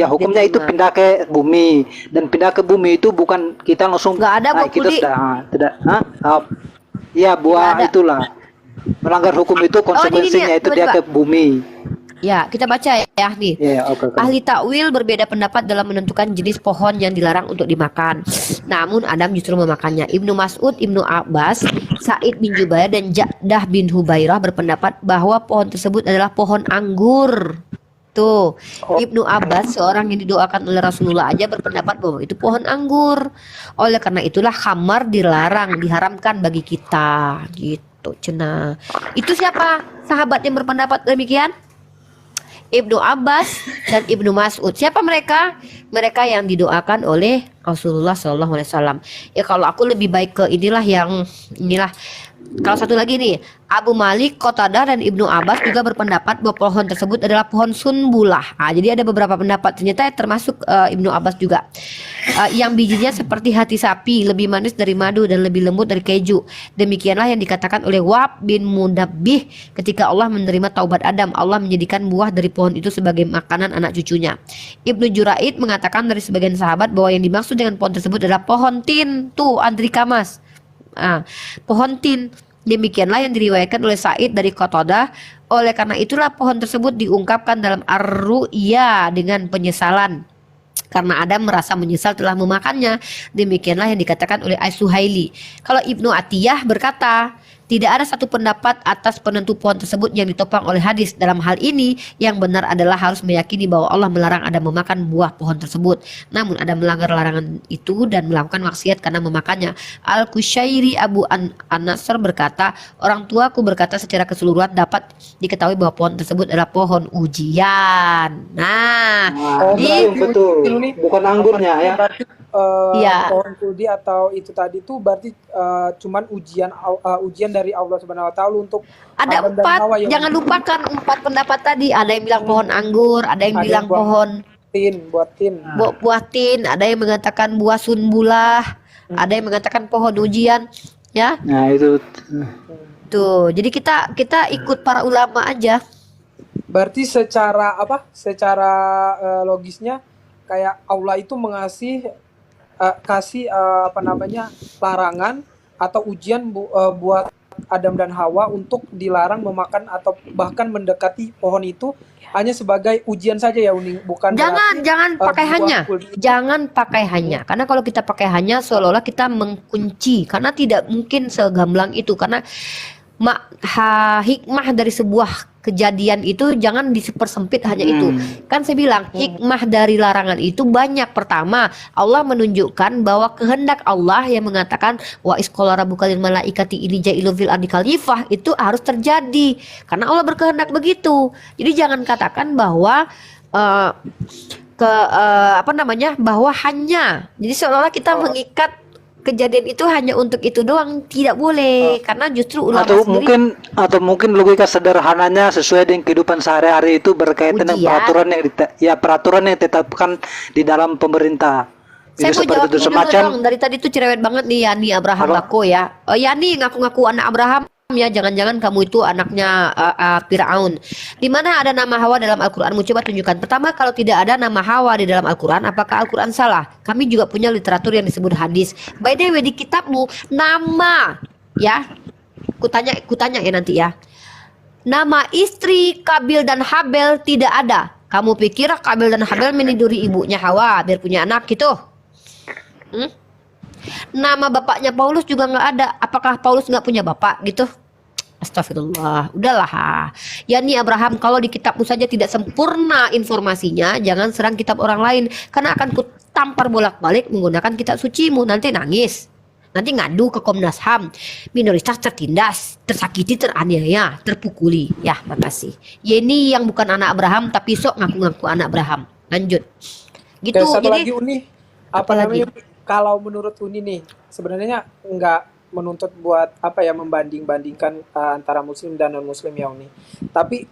hukumnya itu pindah ke bumi, dan pindah ke bumi itu bukan kita langsung kita sudah itulah melanggar hukum itu, konsekuensinya itu dia ke bumi. Ya, kita baca ya nih. Ahli takwil berbeda pendapat dalam menentukan jenis pohon yang dilarang untuk dimakan. Namun Adam justru memakannya. Ibnu Mas'ud, Ibnu Abbas, Sa'id bin Jubair, dan Ja'dah bin Hubairah berpendapat bahwa pohon tersebut adalah pohon anggur. Tuh, Ibnu Abbas, seorang yang didoakan oleh Rasulullah aja, berpendapat bahwa itu pohon anggur. Oleh karena itulah khamar dilarang, diharamkan bagi kita. Gitu, cenah. Itu siapa sahabat yang berpendapat demikian? Ibnu Abbas dan Ibnu Mas'ud. Siapa mereka? Mereka yang didoakan oleh Rasulullah SAW. Ya, kalau aku lebih baik ke inilah. Kalau satu lagi nih, Abu Malik, Qatadah, dan Ibnu Abbas juga berpendapat bahwa pohon tersebut adalah pohon sunbulah. Jadi ada beberapa pendapat, ternyata termasuk Ibnu Abbas juga. Yang bijinya seperti hati sapi, lebih manis dari madu, dan lebih lembut dari keju. Demikianlah yang dikatakan oleh Wahb bin Munabbih ketika Allah menerima taubat Adam. Allah menjadikan buah dari pohon itu sebagai makanan anak cucunya. Ibnu Juraid mengatakan dari sebagian sahabat bahwa yang dimaksud dengan pohon tersebut adalah pohon tin. Tuh, Andrika Mas. Pohon tin. Demikianlah yang diriwayatkan oleh Sa'id dari Qatadah. Oleh karena itulah pohon tersebut diungkapkan dalam Ar-Ru'ya dengan penyesalan, karena Adam merasa menyesal telah memakannya. Demikianlah yang dikatakan oleh As-Suhaili. Kalau Ibnu Atiyah berkata, tidak ada satu pendapat atas penentu pohon tersebut yang ditopang oleh hadis. Dalam hal ini, yang benar adalah harus meyakini bahwa Allah melarang Adam memakan buah pohon tersebut. Namun Adam melanggar larangan itu dan melakukan maksiat karena memakannya. Al-Kushairi Abu An-Nasr berkata, orang tuaku berkata secara keseluruhan dapat diketahui bahwa pohon tersebut adalah pohon ujian. Betul. nih. bukan anggurnya ya. Berarti Iya. pohon kuldi atau itu tadi tuh berarti cuman ujian dari Allah Subhanahu Wa Taala untuk Ada Adam dan 4, Hawa ya. jangan lupakan 4 pendapat tadi. Ada yang bilang pohon anggur, ada yang Ada bilang yang buah pohon buat tin. buah tin, ada yang mengatakan buah sunbulah, ada yang mengatakan pohon ujian, ya. Nah, itu Tuh, jadi kita ikut para ulama aja. Berarti secara apa? Secara logisnya kayak Allah itu kasih apa namanya larangan atau ujian buat Adam dan Hawa untuk dilarang memakan atau bahkan mendekati pohon itu hanya sebagai ujian saja ya Uni, bukan berarti Jangan pakai buah hanya. kuldi itu. Jangan pakai hanya. Karena kalau kita pakai hanya seolah-olah kita mengkunci, karena tidak mungkin segamblang itu. Karena hikmah dari sebuah kejadian itu jangan dipersempit hanya itu. Kan saya bilang hikmah dari larangan itu banyak. Pertama, Allah menunjukkan bahwa kehendak Allah yang mengatakan wa isqala rabbuka lil malaikati inni ja'ilun fil ardi khalifah itu harus terjadi karena Allah berkehendak begitu. Jadi jangan katakan bahwa bahwa hanya. Jadi seolah-olah kita mengikat kejadian itu hanya untuk itu doang, tidak boleh karena justru ulama sendiri atau mungkin logika sederhananya sesuai dengan kehidupan sehari-hari itu berkaitan dengan peraturan yang ditetapkan di dalam pemerintah. Saya Itu mau jawab seperti itu dulu semacam dong. Dari tadi tuh cerewet banget nih Yani Abraham Apa? Bako ya. Yani ngaku-ngaku anak Abraham ya, jangan-jangan kamu itu anaknya Firaun. Di mana ada nama Hawa dalam Al-Qur'anmu? Coba tunjukkan. Pertama, kalau tidak ada nama Hawa di dalam Al-Qur'an, apakah Al-Qur'an salah? Kami juga punya literatur yang disebut hadis. By the way, di kitabmu nama ya. Kutanya ya nanti ya. Nama istri Kabil dan Habel tidak ada. Kamu pikir Kabil dan Habel meniduri ibunya Hawa biar punya anak gitu? Nama bapaknya Paulus juga nggak ada. Apakah Paulus nggak punya bapak gitu? Astagfirullah. Udahlah. Yani Abraham, kalau di kitabmu saja tidak sempurna informasinya, jangan serang kitab orang lain, karena akan kutampar bolak-balik menggunakan kitab sucimu. Nanti nangis. Nanti ngadu ke Komnas HAM. Minoritas tertindas, tersakiti, teraniaya, terpukuli. Ya, makasih. Yani yang bukan anak Abraham tapi sok ngaku-ngaku anak Abraham. Lanjut. Gitu. Dan satu Jadi lagi Uni, apa namanya? Kalau menurut Uni nih, sebenarnya nggak menuntut buat apa ya membanding-bandingkan antara Muslim dan non Muslim ya Uni. Tapi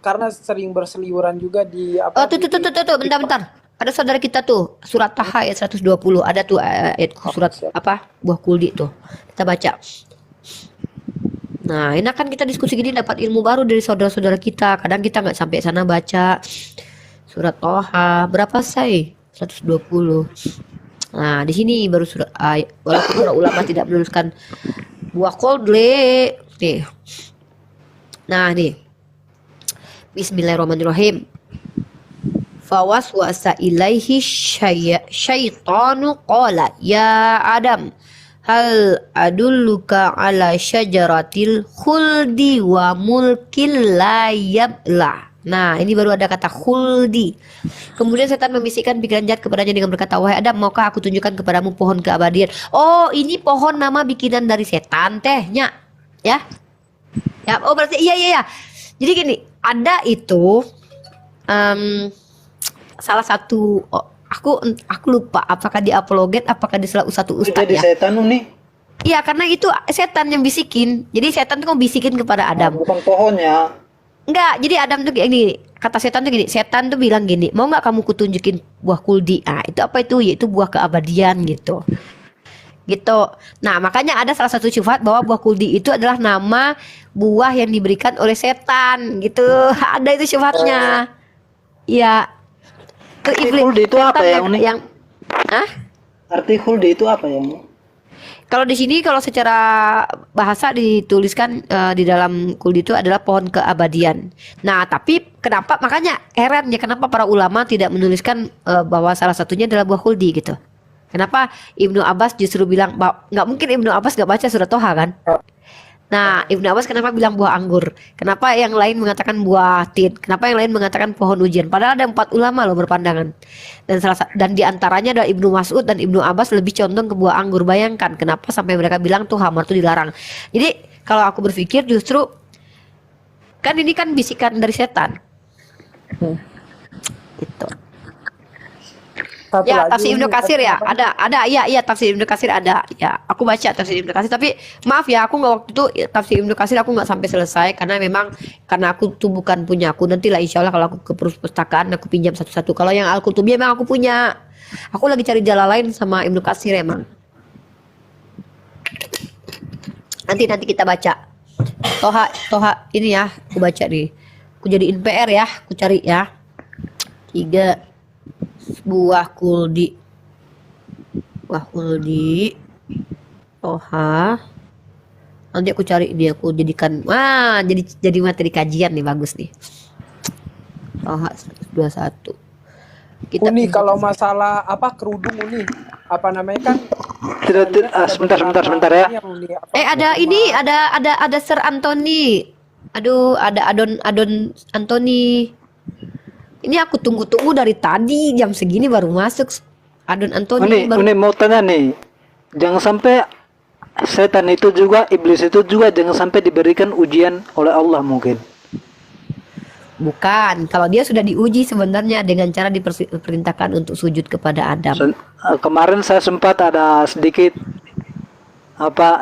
karena sering berseliweran juga di apa? Bentar. Ada saudara kita tuh surat Taha ayat 120, ada tuh ayat surat apa buah kuldi tuh, kita baca. Nah ini kan kita diskusi gini dapat ilmu baru dari saudara-saudara kita. Kadang kita nggak sampai sana baca surat Taha berapa say 120. Nah di sini baru surat ayat, walaupun para ulama tidak menuliskan buah kuldi nih. Nah nih Bismillahirrahmanirrahim. Fawaswasa ilaihi syaitanu qala ya Adam hal adulluka ala syajaratil khuldi wa mulkin la yabla. Nah ini baru ada kata khuldi. Kemudian setan membisikkan pikiran jahat kepadanya dengan berkata, wahai Adam, maukah aku tunjukkan kepadamu pohon keabadian? Oh ini pohon nama bikinan dari setan tehnya ya. Ya oh berarti iya. Jadi gini, ada itu salah satu aku lupa apakah di apologet apakah di salah satu ustadz jadi ya. setan nih. Iya karena itu setan yang bisikin. Jadi setan tuh bisikin kepada Adam. Bukan pohonnya. Enggak, jadi Adam tuh gini, kata setan tuh gini, setan tuh bilang gini, mau nggak kamu kutunjukin buah kuldi? Ah itu apa itu? Yaitu buah keabadian gitu. Gitu. Nah makanya ada salah satu sifat bahwa buah kuldi itu adalah nama buah yang diberikan oleh setan gitu. Ada itu sifatnya. Ya. Arti khuldi itu apa ya Uni? Arti khuldi itu apa ya? Kalau di sini kalau secara bahasa dituliskan di dalam khuldi itu adalah pohon keabadian. Nah, tapi kenapa makanya heran ya kenapa para ulama tidak menuliskan bahwa salah satunya adalah buah khuldi gitu. Kenapa Ibnu Abbas justru bilang nggak mungkin Ibnu Abbas nggak baca surat Toha kan? Nah, Ibnu Abbas kenapa bilang buah anggur? Kenapa yang lain mengatakan buah tin? Kenapa yang lain mengatakan pohon ujian? Padahal ada 4 ulama loh berpandangan. Dan diantaranya ada Ibnu Mas'ud dan Ibnu Abbas lebih condong ke buah anggur. Bayangkan kenapa sampai mereka bilang tuh hamar tuh dilarang. Jadi kalau aku berpikir justru kan ini kan bisikan dari setan. Gitu. Satu Ya, lagi tafsir Ibnu Uni, Katsir ya. apa? Ada ya tafsir Ibnu Katsir ada. Ya, aku baca tafsir Ibnu Katsir tapi maaf ya, aku nggak waktu itu tafsir Ibnu Katsir aku nggak sampai selesai karena aku tuh bukan punya aku. Nantilah insya Allah kalau aku ke perpustakaan aku pinjam satu-satu. Kalau yang Al-Qurtubi emang aku punya. Aku lagi cari jalan lain sama Ibnu Katsir emang. Nanti kita baca. Toha ini ya, aku baca nih. Aku jadiin PR ya, aku cari ya. 3 buah kuldi Toha. Nanti aku cari dia, aku jadikan jadi materi kajian nih, bagus nih. Toha 121. Kita Uni kalau masalah apa kerudung Uni, apa namanya kan? Tidak, sebentar ya. ada Sir Anthony. Aduh, ada Adon Anthony. Ini aku tunggu-tunggu dari tadi jam segini baru masuk. Adon Anthony baru. Uni mau tanya nih, jangan sampai setan itu juga, iblis itu juga jangan sampai diberikan ujian oleh Allah mungkin. Bukan, kalau dia sudah diuji sebenarnya dengan cara diperintahkan untuk sujud kepada Adam. Kemarin saya sempat ada sedikit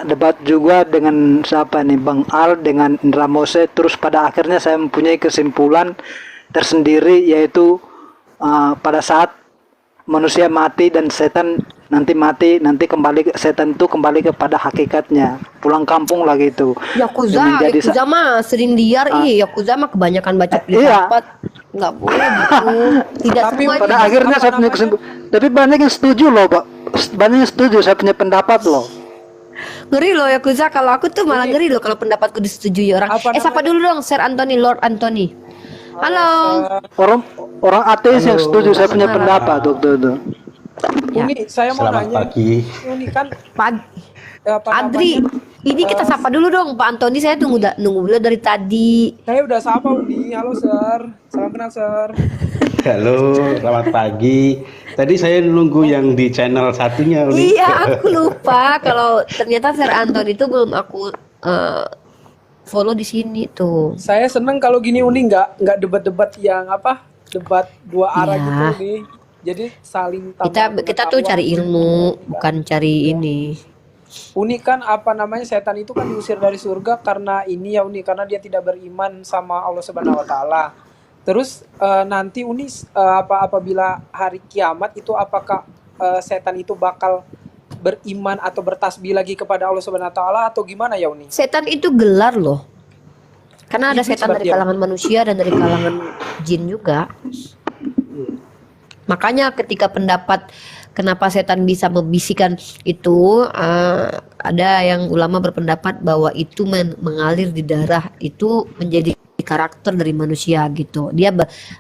debat juga dengan siapa nih, Bang Al dengan Indra Mose, terus pada akhirnya saya mempunyai kesimpulan tersendiri, yaitu pada saat manusia mati dan setan nanti mati, nanti setan itu kembali kepada hakikatnya, pulang kampung lagi itu. Yakuza mah sering liar. Yakuza mah kebanyakan baca filsafat. Nggak boleh gitu. Tidak Tapi semua pada itu. akhirnya saya punya kesimpulan, tapi banyak yang setuju loh, Pak. Banyak yang setuju, saya punya pendapat loh. Ngeri loh Yakuza, kalau aku tuh malah ngeri loh kalau pendapatku disetujui orang. Siapa dulu dong, Sir Anthony, Lord Anthony. Halo. Orang ateis yang setuju saya punya pendapat waktu itu. Ya. Uni, saya mau Selamat nanya. pagi. Uni kan Adri, ini kita sapa dulu dong Pak Anthony, saya nunggu dulu dari tadi. Saya udah sapa Uni. Halo Sir. Salam kenal Sir. Halo, selamat pagi. Tadi saya nunggu yang di channel satunya, Uni. Iya, aku lupa kalau ternyata Sir Anthony itu belum aku follow di sini tuh. Saya seneng kalau gini Uni nggak debat-debat yang debat dua arah Iya. gitu nih. Jadi saling Kita tuh cari ilmu, bukan cari ini. Uni kan setan itu kan diusir dari surga karena ini ya Uni, karena dia tidak beriman sama Allah Subhanahu wa taala. Terus nanti Uni apabila hari kiamat itu apakah setan itu bakal beriman atau bertasbih lagi kepada Allah Subhanahu wa taala atau gimana ya Uni? Setan itu gelar loh. Karena ada Iblis setan dari berarti ya? kalangan manusia dan dari kalangan jin juga. Makanya ketika pendapat kenapa setan bisa membisikkan itu, ada yang ulama berpendapat bahwa itu mengalir di darah, itu menjadi karakter dari manusia gitu. Dia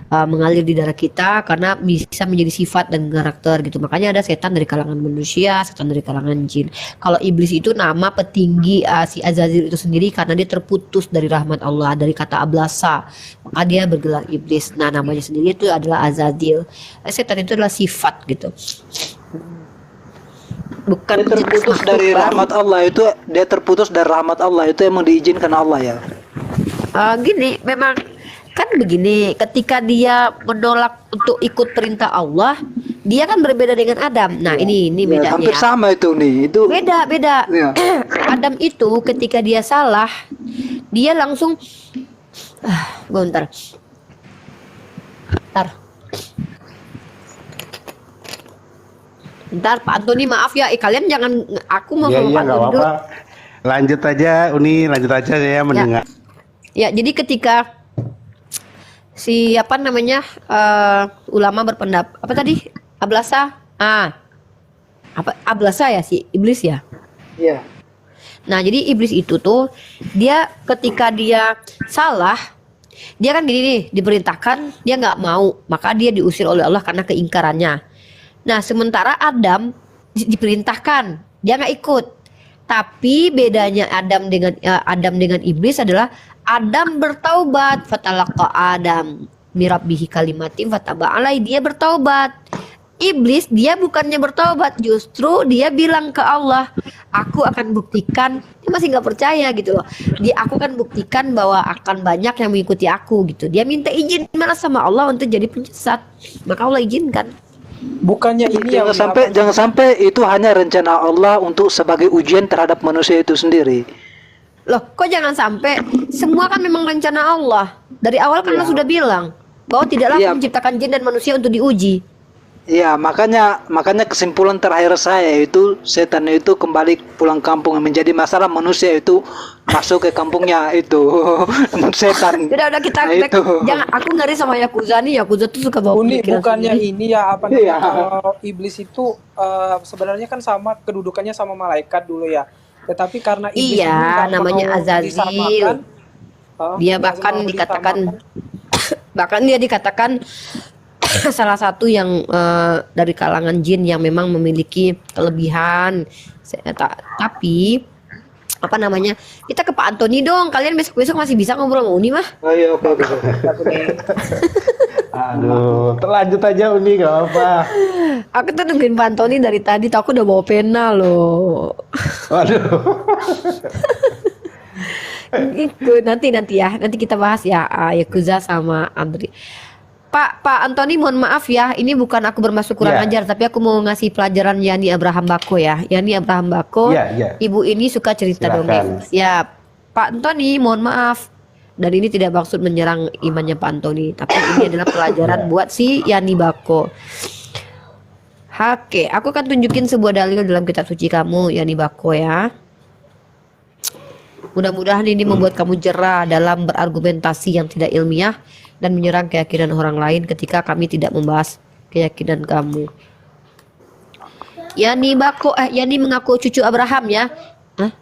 mengalir di darah kita karena bisa menjadi sifat dan karakter gitu. Makanya ada setan dari kalangan manusia, setan dari kalangan jin. Kalau iblis itu nama petinggi si Azazil itu sendiri karena dia terputus dari rahmat Allah, dari kata ablasa. Maka dia bergelar iblis. Nah, namanya sendiri itu adalah Azazil. Setan itu adalah sifat gitu. Bukan Dia terputus jenis dari makhluk rahmat Allah itu, dia terputus dari rahmat Allah itu emang diizinkan Allah ya. Gini, memang kan begini, ketika dia menolak untuk ikut perintah Allah, dia kan berbeda dengan Adam. Nah, ini Ya, bedanya. hampir sama itu nih. Itu Beda. ya. Adam itu ketika dia salah, dia langsung bentar. Bentar, Pak Antoni, maaf ya, kalian jangan, aku mau Iya, sama Pak nggak Antoni dulu. apa-apa. Lanjut aja, Uni, lanjut aja saya mendengar. Ya, jadi ketika si ulama berpendapat apa tadi? Ablasa. Ablasa ya, si iblis ya. Iya. Nah, jadi iblis itu tuh dia ketika dia salah, dia kan gini nih, diperintahkan dia nggak mau, maka dia diusir oleh Allah karena keingkarannya. Nah, sementara Adam diperintahkan, dia nggak ikut. Tapi bedanya Adam dengan iblis adalah Adam bertaubat, fatalaqa Adam mirabbihi kalimatin fataba alai, dia bertaubat. Iblis dia bukannya bertaubat, justru dia bilang ke Allah, aku akan buktikan. Dia masih nggak percaya gitu loh. Aku akan buktikan bahwa akan banyak yang mengikuti aku gitu. Dia minta izin malah sama Allah untuk jadi penyesat, maka Allah izinkan. Bukannya ini yang Jangan sampai itu hanya rencana Allah untuk sebagai ujian terhadap manusia itu sendiri. Loh, kok jangan sampai? Semua kan memang rencana Allah. Dari awal kan Allah sudah bilang bahwa tidaklah Iya. menciptakan jin dan manusia untuk diuji. Ya, makanya kesimpulan terakhir saya itu setan itu kembali pulang kampung, yang menjadi masalah manusia itu masuk ke kampungnya itu setan. Udah kita Nah, itu. jangan, aku ngeri sama Yakuza nih. Yakuza tuh suka bawa Uni, pemikiran bukannya sendiri. ini ya apa Iya. kalau iblis itu sebenarnya kan sama kedudukannya sama malaikat dulu ya. Tetapi karena iblis Iya, ini nggak namanya mau Azazil. disamakan, Dia nggak bahkan mau dikatakan disamakan. bahkan dia dikatakan salah satu yang dari kalangan jin yang memang memiliki kelebihan. Tapi apa namanya, kita ke Pak Antoni dong. Kalian besok masih bisa ngobrol sama Uni mah. Oh iya, oke. Aduh, terlanjut aja Uni, gak apa. Aku tuh nungguin Pak Antoni dari tadi. Tuh aku udah bawa pena loh. Waduh. Itu nanti ya. Nanti kita bahas ya Yakuza sama Andri. Pak Antoni, mohon maaf ya, ini bukan aku bermaksud kurang Ya. ajar, tapi aku mau ngasih pelajaran Yani Abraham Bako ya. Yani Abraham Bako, Ya. ibu ini suka cerita Silakan. dongeng. Ya, Pak Antoni, mohon maaf. Dan ini tidak maksud menyerang imannya Pak Antoni, tapi ini adalah pelajaran buat si Yani Bako. Oke, aku akan tunjukin sebuah dalil dalam kitab suci kamu, Yani Bako ya. Mudah-mudahan ini membuat kamu jerah dalam berargumentasi yang tidak ilmiah dan menyerang keyakinan orang lain ketika kami tidak membahas keyakinan kamu. Yani Bako, Yani mengaku cucu Abraham ya. Hah?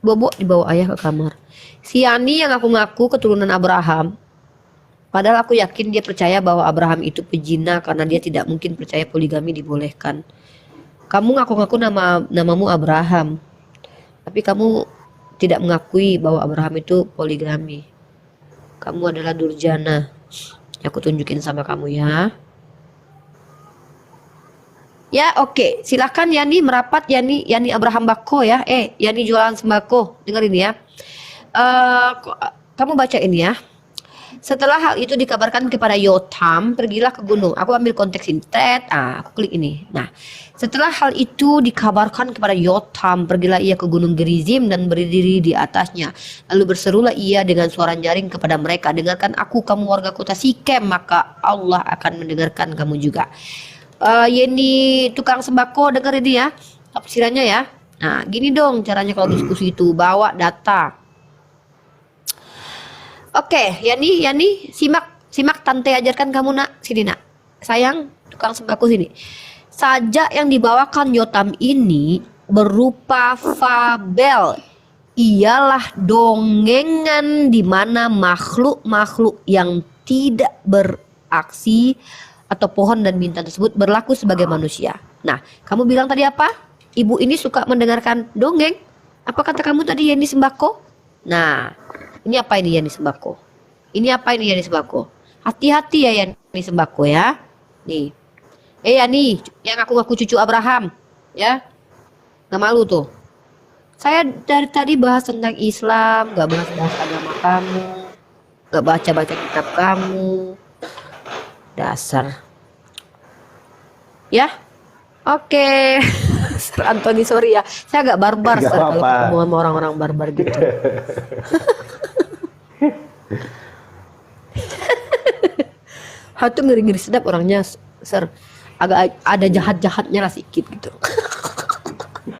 Bobo dibawa ayah ke kamar. Si Yani yang aku ngaku keturunan Abraham. Padahal aku yakin dia percaya bahwa Abraham itu pezina karena dia tidak mungkin percaya poligami dibolehkan. Kamu ngaku-ngaku namamu Abraham. Tapi kamu tidak mengakui bahwa Abraham itu poligami. Kamu adalah durjana. Aku tunjukin sama kamu ya. Ya oke, silakan Yani merapat, Yani Abraham Bako ya. Yani jualan sembako. Dengar ini ya. Kamu baca ini ya. Setelah hal itu dikabarkan kepada Yotam, pergilah ke gunung. Aku ambil konteks ini. Aku klik ini. Nah, setelah hal itu dikabarkan kepada Yotam, pergilah ia ke gunung Gerizim dan berdiri di atasnya. Lalu berserulah ia dengan suara nyaring kepada mereka, dengarkan aku, kamu warga kota Sikem, maka Allah akan mendengarkan kamu juga. Yeni tukang sembako, dengar ini ya, tafsirannya ya. Nah, gini dong caranya kalau diskusi itu, bawa data. Oke, Yani, simak tante ajarkan kamu nak, sini nak. Sayang, tukang sembako sini. Sajak yang dibawakan Yotam ini berupa fabel. Ialah dongengan di mana makhluk-makhluk yang tidak beraksi atau pohon dan bintang tersebut berlaku sebagai manusia. Nah, kamu bilang tadi apa? Ibu ini suka mendengarkan dongeng. Apa kata kamu tadi, Yani Sembako? Nah, ini apa ini Yani Sembako? Ini apa ini Yani Sembako? Hati-hati ya Yani Sembako ya. Nih. Yani, yang aku ngaku cucu Abraham, ya. Nggak malu tuh. Saya dari tadi bahas tentang Islam, nggak bahas agama kamu, nggak baca-baca kitab kamu. Dasar. Ya. Oke. Sir Antoni, sorry ya. Saya agak barbar Nggak Sir, kalau apa-apa. ketemu sama orang-orang barbar gitu. Tuh ngeri-ngeri sedap orangnya, Sir. Agak ada jahat-jahatnya lah sedikit gitu.